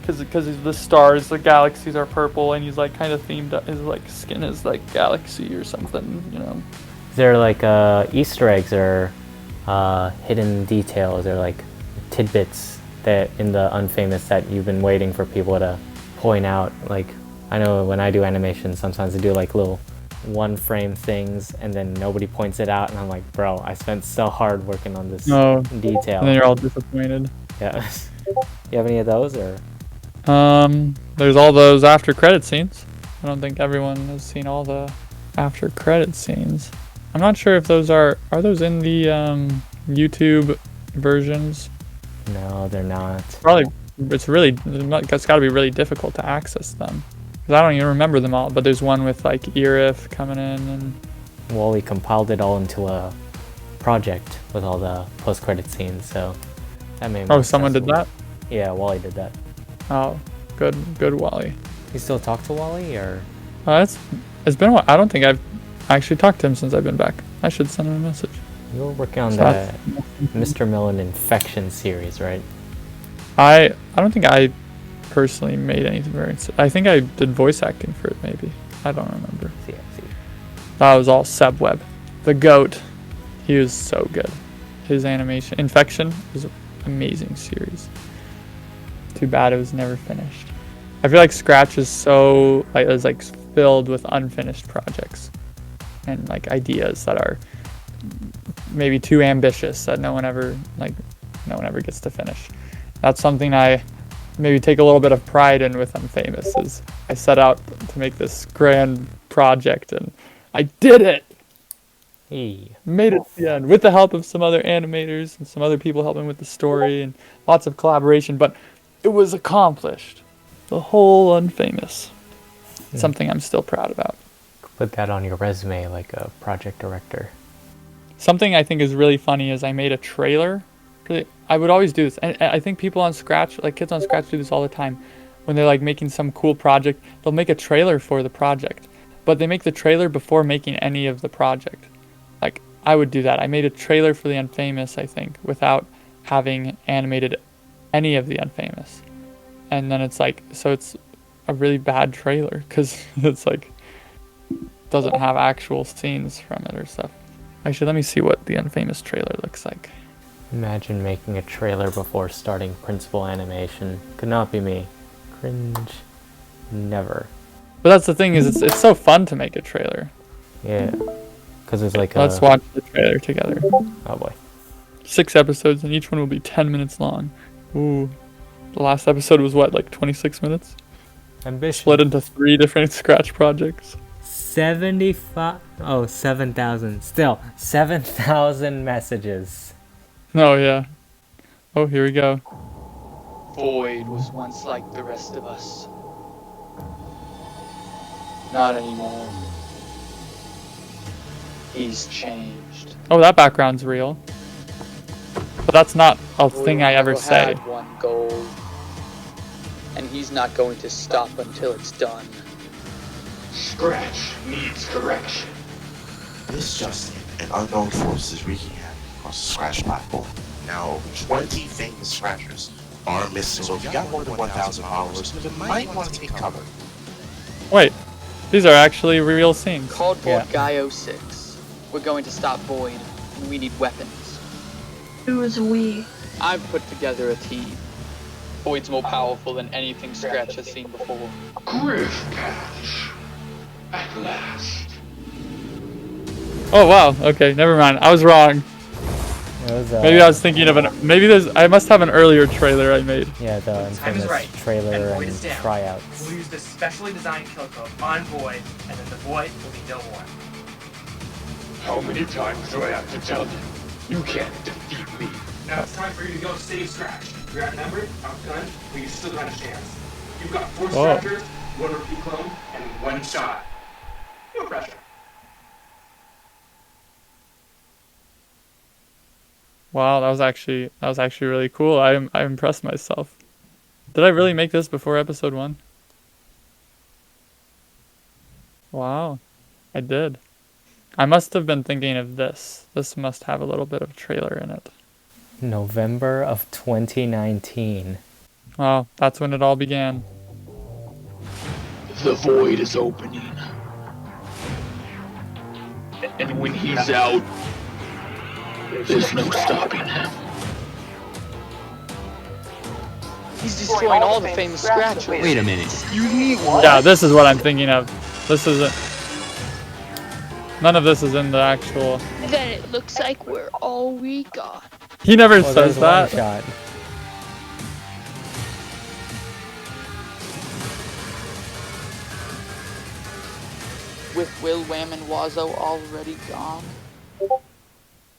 [SPEAKER 2] because the stars, the galaxies are purple, and he's like kind of themed up. His like skin is like galaxy or something, you know.
[SPEAKER 1] Is there like Easter eggs or hidden details or like tidbits that in the Unfamous that you've been waiting for people to point out? Like, I know when I do animation, sometimes I do like little one frame things and then nobody points it out, and I'm like, bro, I spent so hard working on this detail.
[SPEAKER 2] And then you're all disappointed.
[SPEAKER 1] Yeah. You have any of those or?
[SPEAKER 2] There's all those after credit scenes. I don't think everyone has seen all the after credit scenes. I'm not sure if those are those in the YouTube versions?
[SPEAKER 1] No, they're not.
[SPEAKER 2] Probably it's got to be really difficult to access them. Cuz I don't even remember them all, but there's one with like Irif coming in and
[SPEAKER 1] Wally compiled it all into a project with all the post-credit scenes, so that made
[SPEAKER 2] Oh, someone did that?
[SPEAKER 1] Yeah, Wally did that.
[SPEAKER 2] Oh, good Wally.
[SPEAKER 1] You still talk to Wally or?
[SPEAKER 2] It's been a while. I don't think I've actually talked to him since I've been back. I should send him a message.
[SPEAKER 1] You were working on the Mr. Millen Infection series, right?
[SPEAKER 2] I don't think I personally made anything very. I think I did voice acting for it, maybe. I don't remember.
[SPEAKER 1] See.
[SPEAKER 2] That was all Seb Webb. The GOAT. He was so good. His animation. Infection was an amazing series. Too bad it was never finished. I feel like Scratch is so like filled with unfinished projects and like ideas that are maybe too ambitious that no one ever gets to finish. That's something I maybe take a little bit of pride in with Unfamous is I set out to make this grand project and I did it.
[SPEAKER 1] Hey.
[SPEAKER 2] Made it to the end with the help of some other animators and some other people helping with the story and lots of collaboration, but it was accomplished. The whole Unfamous. Something I'm still proud about.
[SPEAKER 1] Put that on your resume like a project director.
[SPEAKER 2] Something I think is really funny is I made a trailer. I would always do this. And I think people on Scratch, like kids on Scratch do this all the time. When they're like making some cool project, they'll make a trailer for the project. But they make the trailer before making any of the project. Like, I would do that. I made a trailer for the Unfamous, I think, without having animated any of the Unfamous. And then it's like, so it's a really bad trailer because it's like, doesn't have actual scenes from it or stuff. Actually, let me see what the Unfamous trailer looks like.
[SPEAKER 1] Imagine making a trailer before starting principal animation. Could not be me. Cringe. Never.
[SPEAKER 2] But that's the thing is it's so fun to make a trailer.
[SPEAKER 1] Yeah. Because it's like
[SPEAKER 2] Let's watch the trailer together.
[SPEAKER 1] Oh boy.
[SPEAKER 2] 6 episodes and each one will be 10 minutes long. Ooh. The last episode was what, like 26 minutes?
[SPEAKER 1] Ambition.
[SPEAKER 2] Split into 3 different Scratch projects.
[SPEAKER 1] 7,000. Still, 7,000 messages.
[SPEAKER 2] Oh, yeah. Oh, here we go.
[SPEAKER 3] Void was once like the rest of us. Not anymore. He's changed.
[SPEAKER 2] Oh, that background's real. But that's not a thing I ever
[SPEAKER 3] Void
[SPEAKER 2] say.
[SPEAKER 3] had one goal, and he's not going to stop until it's done.
[SPEAKER 4] Scratch needs correction. This just in, an unknown force is wreaking havoc across the Scratch platform. Now, over 20 famous Scratchers are missing, so if you got more than 1,000 followers, you might want to take cover.
[SPEAKER 2] Wait, These are actually real scenes.
[SPEAKER 3] Cardboard
[SPEAKER 1] Yeah.
[SPEAKER 3] Guy 06. We're going to stop Void, and we need weapons.
[SPEAKER 5] Who's we?
[SPEAKER 3] I've put together a team. Void's more powerful than anything Scratch has seen before.
[SPEAKER 6] Griffcatch. At last.
[SPEAKER 2] Oh wow. Okay, never mind. I was wrong.
[SPEAKER 1] It was,
[SPEAKER 2] Maybe I was thinking of I must have an earlier trailer I made.
[SPEAKER 1] Yeah, the
[SPEAKER 7] Time is
[SPEAKER 1] infamous
[SPEAKER 7] right,
[SPEAKER 1] trailer
[SPEAKER 7] and Void
[SPEAKER 1] and
[SPEAKER 7] is down.
[SPEAKER 1] tryouts.
[SPEAKER 7] We'll use this specially designed kill code on Void, and then the Void will be no more.
[SPEAKER 6] How many times do I have to tell you? You can't defeat me.
[SPEAKER 7] Now it's time for you to go save Scratch. You're outnumbered, outgunned, but you still got a chance. You've got 4
[SPEAKER 2] Oh.
[SPEAKER 7] Scratchers, 1 repeat clone, and 1 shot. No pressure.
[SPEAKER 2] Wow, that was actually really cool. I impressed myself. Did I really make this before episode 1? Wow, I did. I must have been thinking of this. This must have a little bit of trailer in it.
[SPEAKER 1] November of 2019.
[SPEAKER 2] Wow, that's when it all began.
[SPEAKER 6] The void is opening. And when he's out, there's no stopping him.
[SPEAKER 3] He's destroying all the famous Scratchers.
[SPEAKER 8] Wait a minute.
[SPEAKER 6] Excuse me, what?
[SPEAKER 2] Yeah, this is what I'm thinking of. This isn't. None of this is in the actual.
[SPEAKER 5] Then it looks like we're all we got.
[SPEAKER 2] He never
[SPEAKER 1] Oh,
[SPEAKER 2] says
[SPEAKER 1] there's one
[SPEAKER 2] that.
[SPEAKER 1] shot.
[SPEAKER 3] With Will, Wham, and Wazo already gone,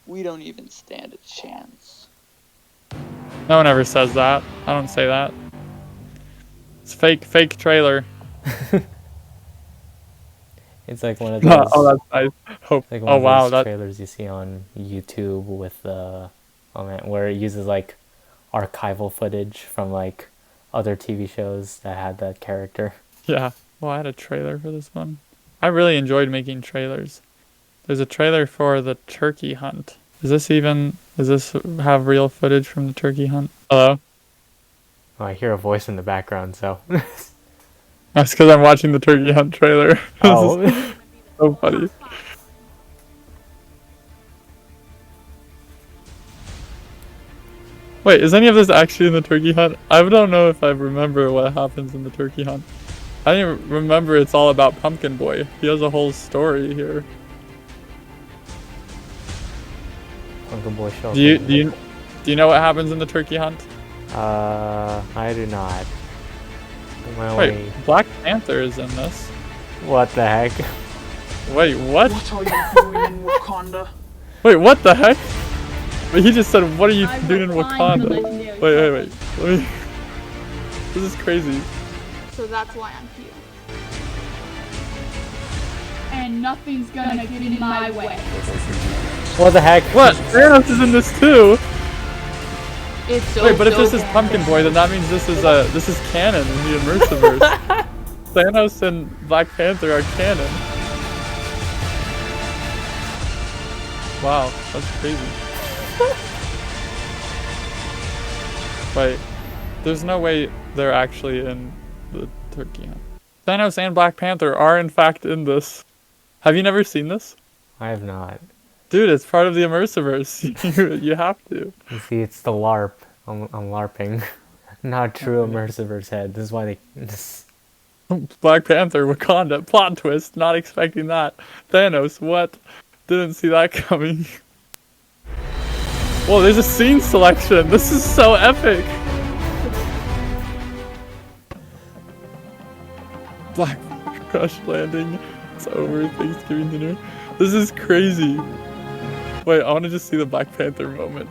[SPEAKER 3] we don't even stand a chance.
[SPEAKER 2] No one ever says that. I don't say that. It's fake trailer.
[SPEAKER 1] It's like one of those.
[SPEAKER 2] Oh, that's nice.
[SPEAKER 1] Like one
[SPEAKER 2] Oh
[SPEAKER 1] of
[SPEAKER 2] wow,
[SPEAKER 1] those
[SPEAKER 2] that.
[SPEAKER 1] trailers you see on YouTube with where it uses like archival footage from like other TV shows that had that character.
[SPEAKER 2] Yeah. Well, I had a trailer for this one. I really enjoyed making trailers. There's a trailer for the turkey hunt. Does this have real footage from the turkey hunt? Hello?
[SPEAKER 1] Oh, I hear a voice in the background, so.
[SPEAKER 2] That's because I'm watching the turkey hunt trailer. This is
[SPEAKER 1] Oh.
[SPEAKER 2] so funny. Wait, is any of this actually in the turkey hunt? I don't know if I remember what happens in the turkey hunt. I didn't remember it's all about Pumpkin Boy. He has a whole story here.
[SPEAKER 1] Uncle Boy Show.
[SPEAKER 2] Do you know what happens in the turkey hunt?
[SPEAKER 1] I do not. My
[SPEAKER 2] Wait,
[SPEAKER 1] only-
[SPEAKER 2] Black Panther is in this.
[SPEAKER 1] What the heck?
[SPEAKER 2] Wait, what?
[SPEAKER 9] What are you doing in Wakanda?
[SPEAKER 2] Wait, what the heck? But he just said, "What are you doing in Wakanda?" Wait. Let me. This is crazy.
[SPEAKER 5] So that's why I'm here. And nothing's gonna get in my way.
[SPEAKER 1] What the heck?
[SPEAKER 2] What? Thanos is in this too.
[SPEAKER 5] It's so
[SPEAKER 2] Wait, but if
[SPEAKER 5] so
[SPEAKER 2] this is
[SPEAKER 5] bad.
[SPEAKER 2] Pumpkin Boy, then that means this is canon in the Immersiverse. Thanos and Black Panther are canon. Wow, that's crazy. Wait, there's no way they're actually in the turkey hunt. Thanos and Black Panther are in fact in this. Have you never seen this?
[SPEAKER 1] I have not.
[SPEAKER 2] Dude, it's part of the Immersiverse. You have to.
[SPEAKER 1] You see, it's the LARP. I'm LARPing. Not true Immersiverse head. This is why they.
[SPEAKER 2] Black Panther, Wakanda, plot twist, not expecting that. Thanos, what? Didn't see that coming. Whoa, there's a scene selection. This is so epic. Black Crash Landing. It's over. Thanksgiving dinner. This is crazy. Wait, I want to just see the Black Panther moment.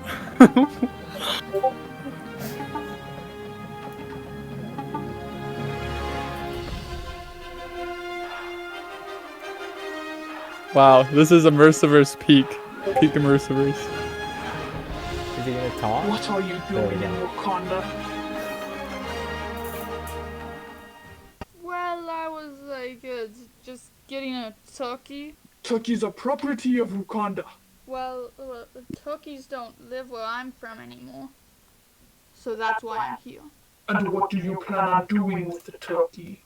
[SPEAKER 2] Wow, this is Immersiverse peak. Peak Immersiverse.
[SPEAKER 1] Is he gonna talk?
[SPEAKER 9] What are you
[SPEAKER 1] There we
[SPEAKER 9] doing in
[SPEAKER 1] go.
[SPEAKER 9] Wakanda?
[SPEAKER 5] Well, I was like, just getting a turkey.
[SPEAKER 9] Turkeys are property of Wakanda.
[SPEAKER 5] Well, turkeys don't live where I'm from anymore. So that's why I'm here.
[SPEAKER 9] And what do you plan on doing with the turkey?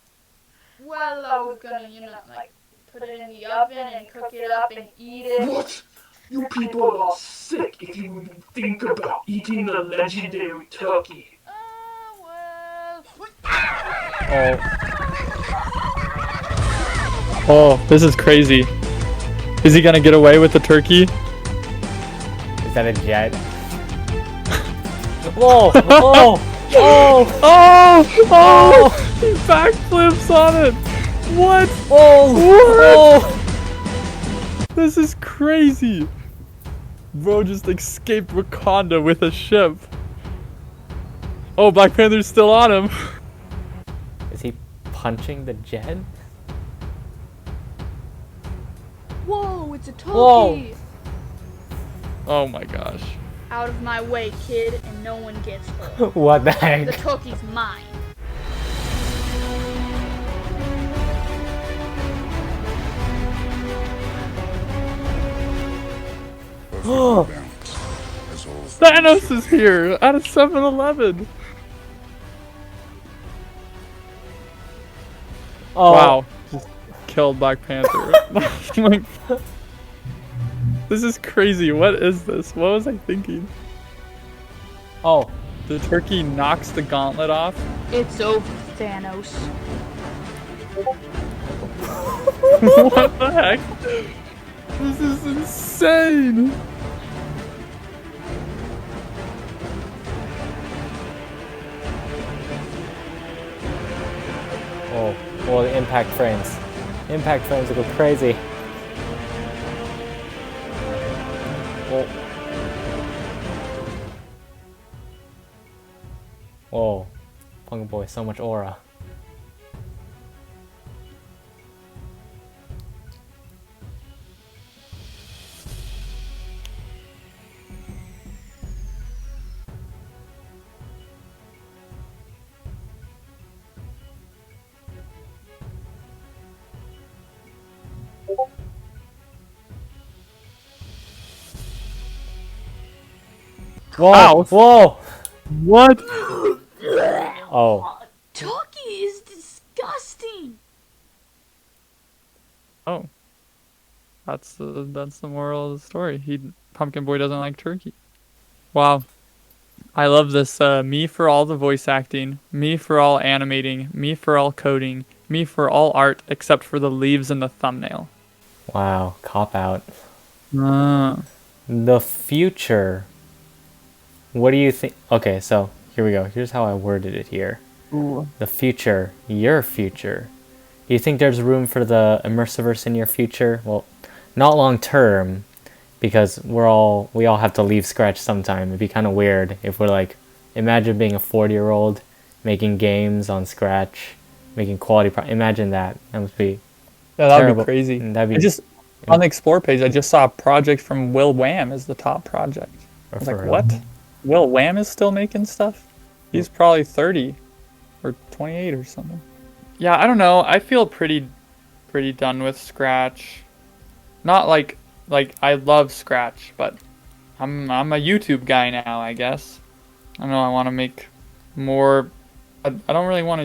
[SPEAKER 5] Well, I was gonna, like, put it in the oven and cook it up and eat it.
[SPEAKER 9] What? You people are sick if you even think about eating the legendary turkey.
[SPEAKER 5] Well.
[SPEAKER 1] Oh,
[SPEAKER 2] Oh, this is crazy. Is he gonna get away with the turkey?
[SPEAKER 1] is that a jet? Whoa! Oh! Oh!
[SPEAKER 2] Oh! Oh! He backflips on it! What?
[SPEAKER 1] Oh!
[SPEAKER 2] What? This is crazy! Bro just escaped Wakanda with a ship. Oh, Black Panther's still on him.
[SPEAKER 1] Is he punching the jet?
[SPEAKER 5] Whoa, it's a turkey.
[SPEAKER 1] Whoa.
[SPEAKER 2] Oh my gosh.
[SPEAKER 5] Out of my way, kid, and no one gets hurt.
[SPEAKER 1] What the heck?
[SPEAKER 5] The turkey's mine.
[SPEAKER 2] Thanos is here at a 7-Eleven.
[SPEAKER 1] Oh,
[SPEAKER 2] Wow. Just killed Black Panther. Like, this is crazy. What is this? What was I thinking?
[SPEAKER 1] oh,
[SPEAKER 2] The turkey knocks the gauntlet off.
[SPEAKER 5] It's over, Thanos.
[SPEAKER 2] What the heck? This is insane.
[SPEAKER 1] oh, oh, the impact frames. Impact frames will go crazy. Oh. Whoa. Punk Boy, so much aura. Whoa!
[SPEAKER 2] Ow.
[SPEAKER 1] Whoa!
[SPEAKER 2] What?
[SPEAKER 1] Oh.
[SPEAKER 5] Turkey is disgusting.
[SPEAKER 2] Oh. That's the moral of the story. Pumpkin Boy doesn't like turkey. Wow. I love this. Me for all the voice acting, me for all animating, me for all coding, me for all art except for the leaves and the thumbnail.
[SPEAKER 1] Wow. Cop out.
[SPEAKER 2] Ah.
[SPEAKER 1] The future. What do you think? Okay, so here we go. Here's how I worded it here.
[SPEAKER 2] Ooh.
[SPEAKER 1] The future, your future. Do you think there's room for the immersiverse in your future? Well, not long term, because we all have to leave Scratch sometime. It'd be kind of weird if we're like, imagine being a 40-year-old making games on Scratch, making quality. Imagine that. That must be
[SPEAKER 2] Yeah, that'd
[SPEAKER 1] terrible.
[SPEAKER 2] be crazy.
[SPEAKER 1] That'd be
[SPEAKER 2] On the Explore page, I just saw a project from Will Wham as the top project. I was
[SPEAKER 1] for
[SPEAKER 2] like,
[SPEAKER 1] real.
[SPEAKER 2] what? Will Wham is still making stuff? He's probably 30 or 28 or something. Yeah, I don't know. I feel pretty done with Scratch. Not like I love Scratch, but I'm a YouTube guy now, I guess. I don't know, I want to make more. I don't really want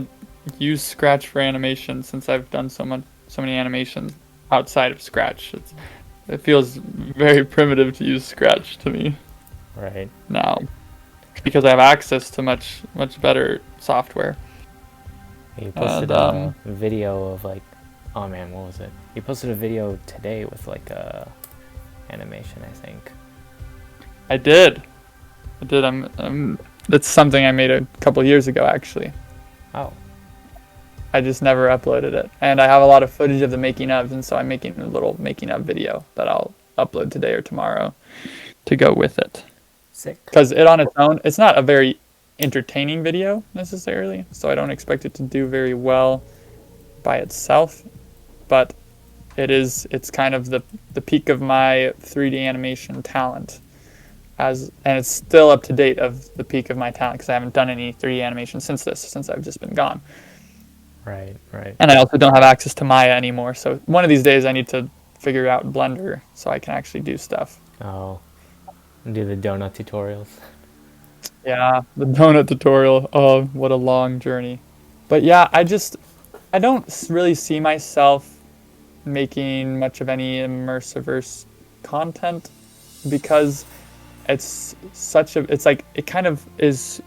[SPEAKER 2] to use Scratch for animation since I've done so many animations outside of Scratch. It feels very primitive to use Scratch to me
[SPEAKER 1] right.
[SPEAKER 2] now because I have access to much better software.
[SPEAKER 1] You posted
[SPEAKER 2] And,
[SPEAKER 1] a video of like, oh man, what was it? You posted a video today with like a animation, I think.
[SPEAKER 2] I did. That's something I made a couple years ago, actually.
[SPEAKER 1] Oh,
[SPEAKER 2] I just never uploaded it. And I have a lot of footage of the making ofs, and so I'm making a little making of video that I'll upload today or tomorrow to go with it.
[SPEAKER 1] sick.
[SPEAKER 2] Because it on its own, it's not a very entertaining video necessarily, so I don't expect it to do very well by itself. But it's kind of the peak of my 3D animation talent. And it's still up to date of the peak of my talent because I haven't done any 3D animation since I've just been gone.
[SPEAKER 1] Right, right.
[SPEAKER 2] And I also don't have access to Maya anymore. So one of these days I need to figure out Blender so I can actually do stuff.
[SPEAKER 1] Oh, do the donut tutorials.
[SPEAKER 2] Yeah, the donut tutorial. Oh, what a long journey. But yeah, I don't really see myself making much of any Immersiverse content because it's like it kind of is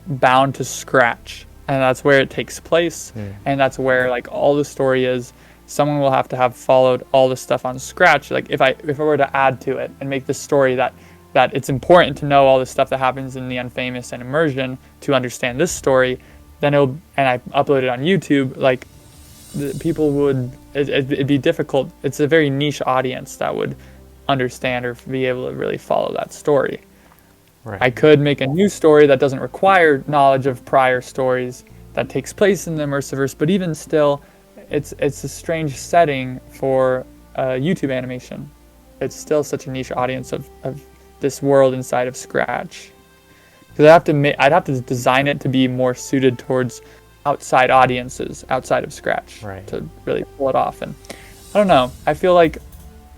[SPEAKER 2] bound to Scratch, and that's where it takes place, and that's where like all the story is. Someone will have to have followed all the stuff on Scratch. Like if I were to add to it and make the story that it's important to know all the stuff that happens in the Unfamous and Immersion to understand this story, then and I upload it on YouTube, like people would, it'd be difficult. It's a very niche audience that would understand or be able to really follow that story.
[SPEAKER 1] Right.
[SPEAKER 2] I could make a new story that doesn't require knowledge of prior stories that takes place in the Immersiverse, but even still, it's a strange setting for YouTube animation. It's still such a niche audience of this world inside of Scratch. Because I'd have to design it to be more suited towards outside audiences outside of Scratch,
[SPEAKER 1] right,
[SPEAKER 2] to really pull it off. And I don't know. I feel like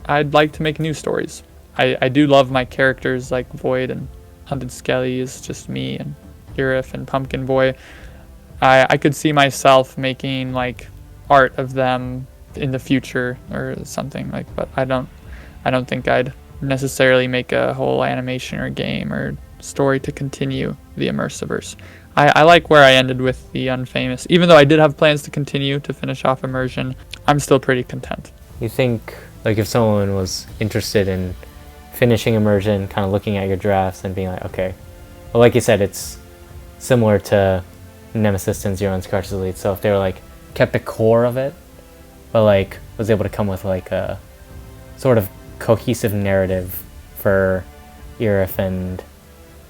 [SPEAKER 2] I'd like to make new stories. I do love my characters like Void and Hunted Skelly is just me, and Irif and Pumpkin Boy. I could see myself making like art of them in the future or something like, but I don't think I'd necessarily make a whole animation or game or story to continue the Immersiverse. I like where I ended with the Unfamous. Even though I did have plans to continue to finish off Immersion, I'm still pretty content.
[SPEAKER 1] You think, like, if someone was interested in finishing Immersion, kind of looking at your drafts and being like, okay, well, like you said, it's similar to Nemesis and Zero and Scratch's Elite, so if they were like, kept the core of it, but like, was able to come with like a sort of cohesive narrative for Irif and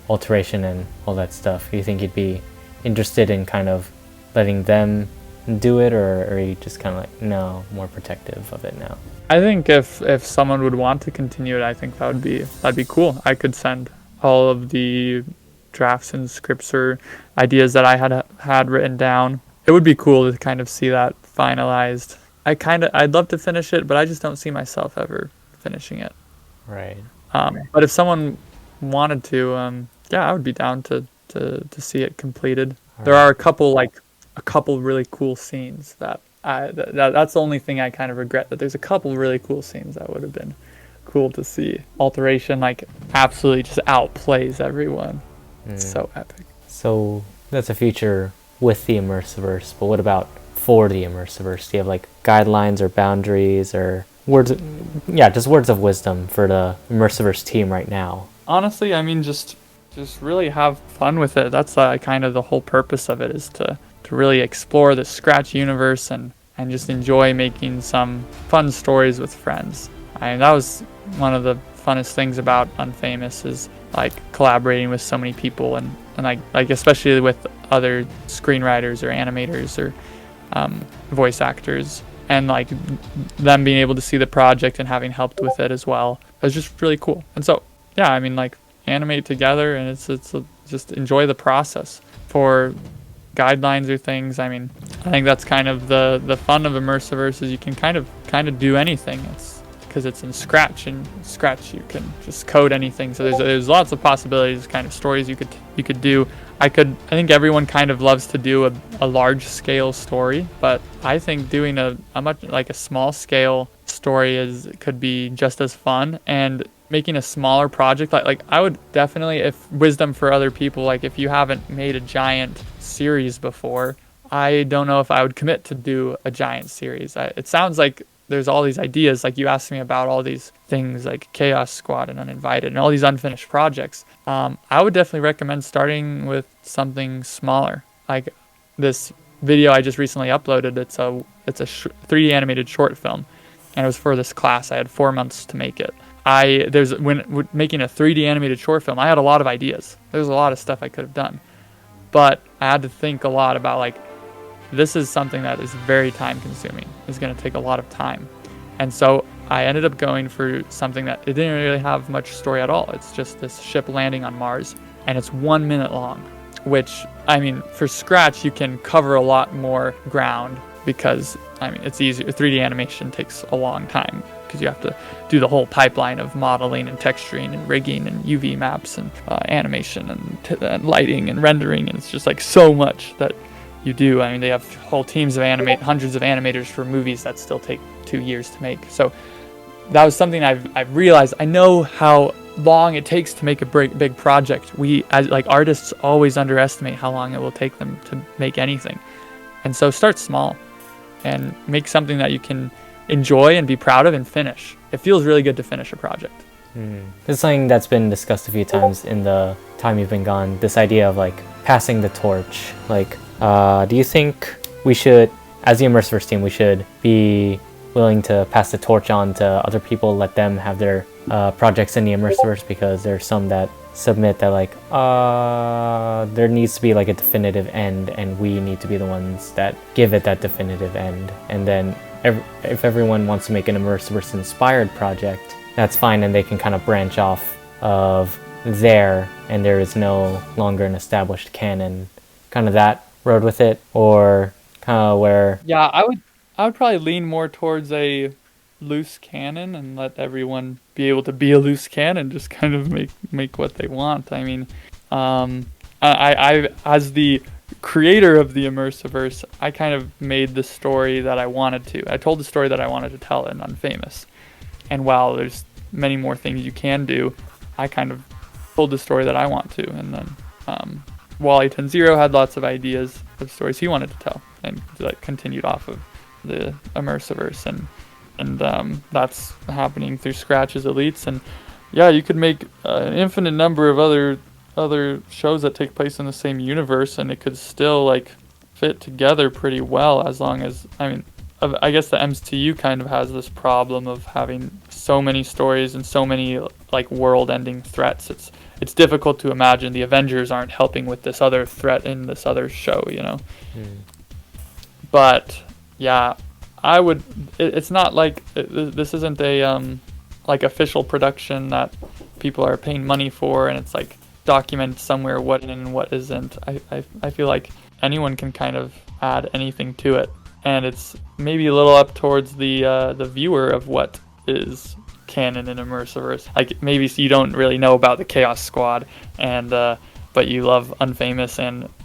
[SPEAKER 1] Alteration and all that stuff, you think you'd be interested in kind of letting them do it, or are you just kind of like, no, more protective of it now?
[SPEAKER 2] I think if someone would want to continue it, I think that'd be cool. I could send all of the drafts and scripts or ideas that I had written down. It would be cool to kind of see that finalized. I'd love to finish it, but I just don't see myself ever finishing it.
[SPEAKER 1] Right.
[SPEAKER 2] But if someone wanted to, yeah, I would be down to see it completed. There are a couple really cool scenes that's the only thing I kind of regret, that there's a couple really cool scenes that would have been cool to see. Alteration like absolutely just outplays everyone. It's so epic.
[SPEAKER 1] So that's a future with the Immersiverse, but what about for the Immersiverse? Do you have like guidelines or boundaries or just words of wisdom for the Immersiverse team right now?
[SPEAKER 2] Honestly, I mean, just really have fun with it. That's kind of the whole purpose of it, is to really explore the Scratch universe and just enjoy making some fun stories with friends. That was one of the funnest things about Unfamous, is like collaborating with so many people and like especially with other screenwriters or animators or voice actors, and like them being able to see the project and having helped with it as well. It was just really cool. And so yeah, I mean, like, animate together, and it's just enjoy the process. For guidelines or things, I mean, I think that's kind of the fun of Immersiverse, is you can kind of do anything. It's because it's in Scratch, and Scratch you can just code anything. So there's lots of possibilities, kind of stories you could do. I think everyone kind of loves to do a large scale story, but I think doing a much like a small scale story could be just as fun. And making a smaller project, like I would definitely, if wisdom for other people, like if you haven't made a giant series before, I don't know if I would commit to do a giant series. It sounds like there's all these ideas, like you asked me about all these things like Chaos Squad and Uninvited and all these unfinished projects. I would definitely recommend starting with something smaller. Like this video I just recently uploaded, it's a 3D animated short film, and it was for this class. I had 4 months to make it. When making a 3D animated short film, I had a lot of ideas. There's a lot of stuff I could have done, but I had to think a lot about, like, this is something that is very time consuming. It's going to take a lot of time. And so I ended up going for something that it didn't really have much story at all. It's just this ship landing on Mars, and it's 1 minute long, which, I mean, for Scratch, you can cover a lot more ground because, I mean, it's easier. 3D animation takes a long time because you have to do the whole pipeline of modeling and texturing and rigging and UV maps and animation and lighting and rendering. And it's just like so much that you do. I mean, they have whole teams of hundreds of animators for movies that still take 2 years to make. So that was something I've realized. I know how long it takes to make a big project. We, as like artists, always underestimate how long it will take them to make anything. And so start small and make something that you can enjoy and be proud of and finish. It feels really good to finish a project.
[SPEAKER 1] This is something that's been discussed a few times in the time you've been gone, this idea of like passing the torch. Like, do you think we should, as the Immersiverse team, we should be willing to pass the torch on to other people, let them have their projects in the Immersiverse? Because there's some that submit that like, there needs to be like a definitive end, and we need to be the ones that give it that definitive end. And then if everyone wants to make an Immersiverse inspired project, that's fine, and they can kind of branch off of there, and there is no longer an established canon, kind of that road with it, or kind of where...
[SPEAKER 2] Yeah, I would probably lean more towards a loose canon and let everyone be able to be a loose canon, just kind of make what they want. I mean, I as the creator of the Immersiverse, I kind of made the story that I wanted to. I told the story that I wanted to tell in Unfamous. And while there's many more things you can do, I kind of told the story that I want to. And then Wally 10-0 had lots of ideas of stories he wanted to tell, and that continued off of the Immersiverse. And that's happening through Scratch's Elites. And yeah, you could make an infinite number of other shows that take place in the same universe, and it could still like fit together pretty well, as long as, I mean, I guess the MCU kind of has this problem of having so many stories and so many like world-ending threats. It's difficult to imagine the Avengers aren't helping with this other threat in this other show, you know. But yeah, I would. It's not like this isn't a like official production that people are paying money for, and it's like documented somewhere what and what isn't. I feel like anyone can kind of add anything to it. And it's maybe a little up towards the viewer of what is canon in Immersiverse. Like maybe you don't really know about the Chaos Squad, and but you love Unfamous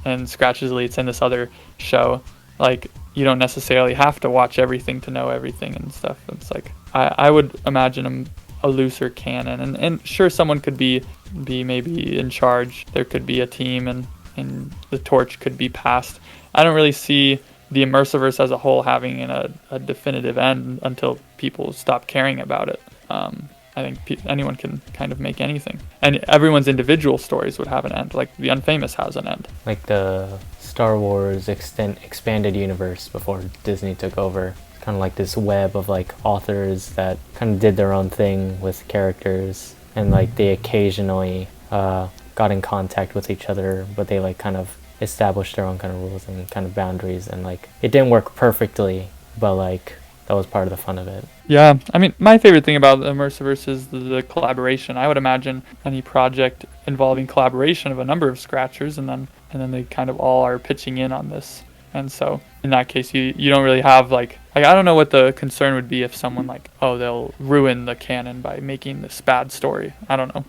[SPEAKER 2] and Scratch's Elites and this other show. Like you don't necessarily have to watch everything to know everything and stuff. It's like I would imagine a looser canon, and sure, someone could be maybe in charge. There could be a team, and the torch could be passed. I don't really see the Immersiverse as a whole having a definitive end until people stop caring about it. I think anyone can kind of make anything, and everyone's individual stories would have an end. Like the Unfamous has an end.
[SPEAKER 1] Like the Star Wars expanded universe before Disney took over. It's kind of like this web of like authors that kind of did their own thing with characters, and like they occasionally got in contact with each other, but they like kind of established their own kind of rules and kind of boundaries, and like it didn't work perfectly, but like that was part of the fun of it.
[SPEAKER 2] Yeah, I mean, my favorite thing about the Immersiverse is the collaboration. I would imagine any project involving collaboration of a number of Scratchers, and then they kind of all are pitching in on this. And so in that case, you don't really have like I don't know what the concern would be if someone like, oh, they'll ruin the canon by making this bad story. I don't know.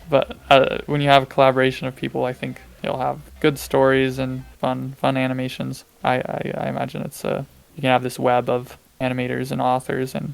[SPEAKER 2] But when you have a collaboration of people, I think you'll have good stories and fun animations. I imagine it's you can have this web of animators and authors, and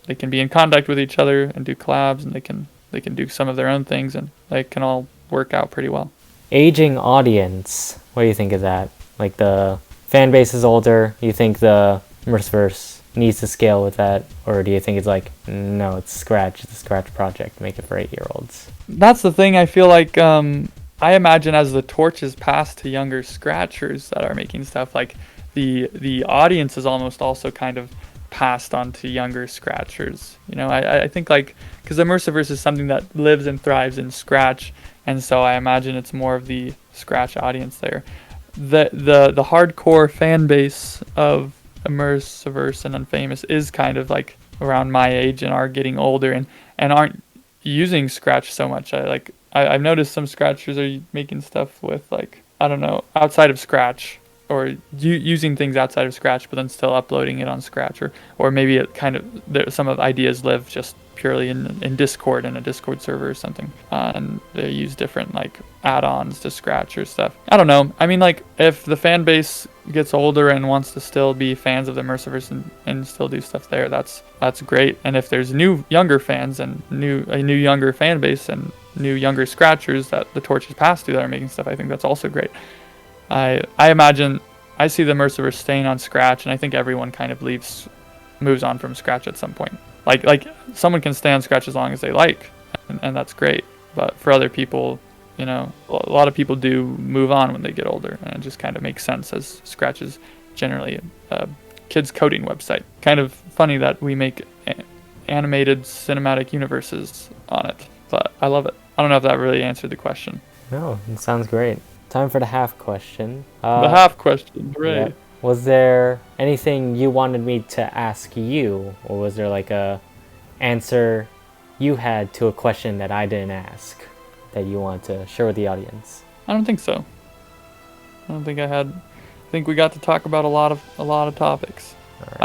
[SPEAKER 2] they can be in contact with each other and do collabs, and they can do some of their own things, and they can all work out pretty well.
[SPEAKER 1] Aging audience, what do you think of that? Like the fan base is older. Do you think the Immersiverse needs to scale with that, or do you think it's like, no, it's Scratch, it's a Scratch project, make it for 8-year-olds?
[SPEAKER 2] That's the thing. I feel like I imagine as the torch is passed to younger Scratchers that are making stuff, like the audience is almost also kind of passed on to younger Scratchers. You know, I think like, because Immersiverse is something that lives and thrives in Scratch, and so I imagine it's more of the Scratch audience there. The hardcore fan base of Immersiverse and Unfamous is kind of like around my age and are getting older and aren't using Scratch so much. I've noticed some Scratchers are making stuff with like, I don't know, outside of Scratch, or using things outside of Scratch, but then still uploading it on Scratch, or maybe it kind of some of the ideas live just purely in Discord, in a Discord server or something, and they use different like add-ons to Scratch or stuff. I don't know. I mean, like if the fan base gets older and wants to still be fans of the Mercyverse and still do stuff there, that's great. And if there's younger fans and a new younger fan base and new younger scratchers that the torch is passed to that are making stuff, I think that's also great. I imagine I see the Mercyverse staying on Scratch, and I think everyone kind of moves on from Scratch at some point. Like someone can stay on Scratch as long as they like, and that's great. But for other people, you know, a lot of people do move on when they get older, and it just kind of makes sense, as Scratch is generally a kids coding website. Kind of funny that we make animated cinematic universes on it, but I love it. I don't know if that really answered the question.
[SPEAKER 1] No, it sounds great. Time for the half question.
[SPEAKER 2] The half question, hooray.
[SPEAKER 1] Yeah. Was there anything you wanted me to ask you, or was there like a answer you had to a question that I didn't ask that you want to share with the audience?
[SPEAKER 2] I don't think so. I don't think I had. I think we got to talk about a lot of topics. Right.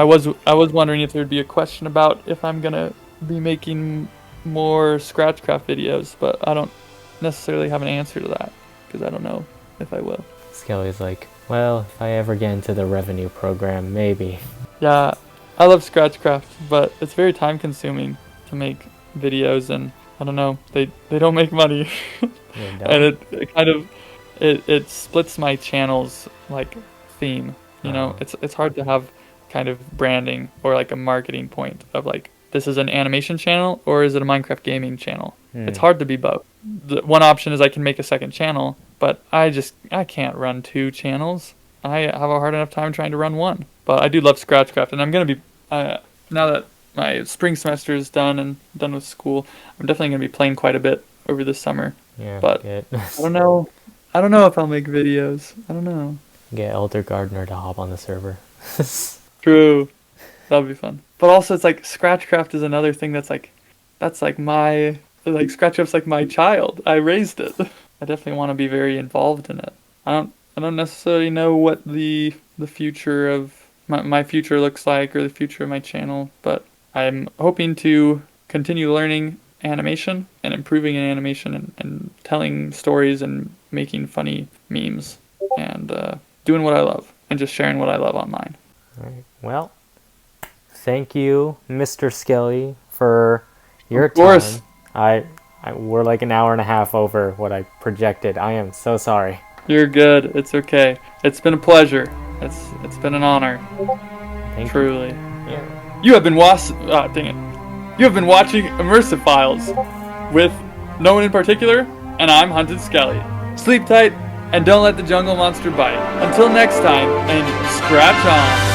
[SPEAKER 2] I was wondering if there'd be a question about if I'm gonna be making more Scratchcraft videos, but I don't necessarily have an answer to that because I don't know if I will.
[SPEAKER 1] Skelly's like, well, if I ever get into the revenue program, maybe.
[SPEAKER 2] Yeah, I love Scratchcraft, but it's very time consuming to make videos, and I don't know, they don't make money. And it kind of it splits my channel's like theme, you know. It's hard to have kind of branding or like a marketing point of like, this is an animation channel or is it a Minecraft gaming channel? It's hard to be both. The one option is I can make a second channel, but I can't run 2 channels. I have a hard enough time trying to run one. But I do love Scratchcraft, and I'm going to be, now that my spring semester is done and done with school, I'm definitely going to be playing quite a bit over this summer.
[SPEAKER 1] Yeah,
[SPEAKER 2] but I don't know if I'll make videos. I don't know.
[SPEAKER 1] Get Elder Gardener to hop on the server.
[SPEAKER 2] True. That would be fun. But also, it's like Scratchcraft is another thing that's like Scratchcraft's like my child. I raised it. I definitely want to be very involved in it. I don't necessarily know what the future of my future looks like, or the future of my channel, but I'm hoping to continue learning animation and improving in animation and telling stories and making funny memes and doing what I love and just sharing what I love online.
[SPEAKER 1] All right. Well, thank you, Mr. Skelly, for your time. Of course. We're like an hour and a half over what I projected. I am so sorry.
[SPEAKER 2] You're good. It's okay. It's been a pleasure. It's been an honor. Truly.
[SPEAKER 1] Yeah.
[SPEAKER 2] You have been You have been watching Immersive Files with no one in particular, and I'm Hunted Skelly. Sleep tight and don't let the jungle monster bite. Until next time, and scratch on.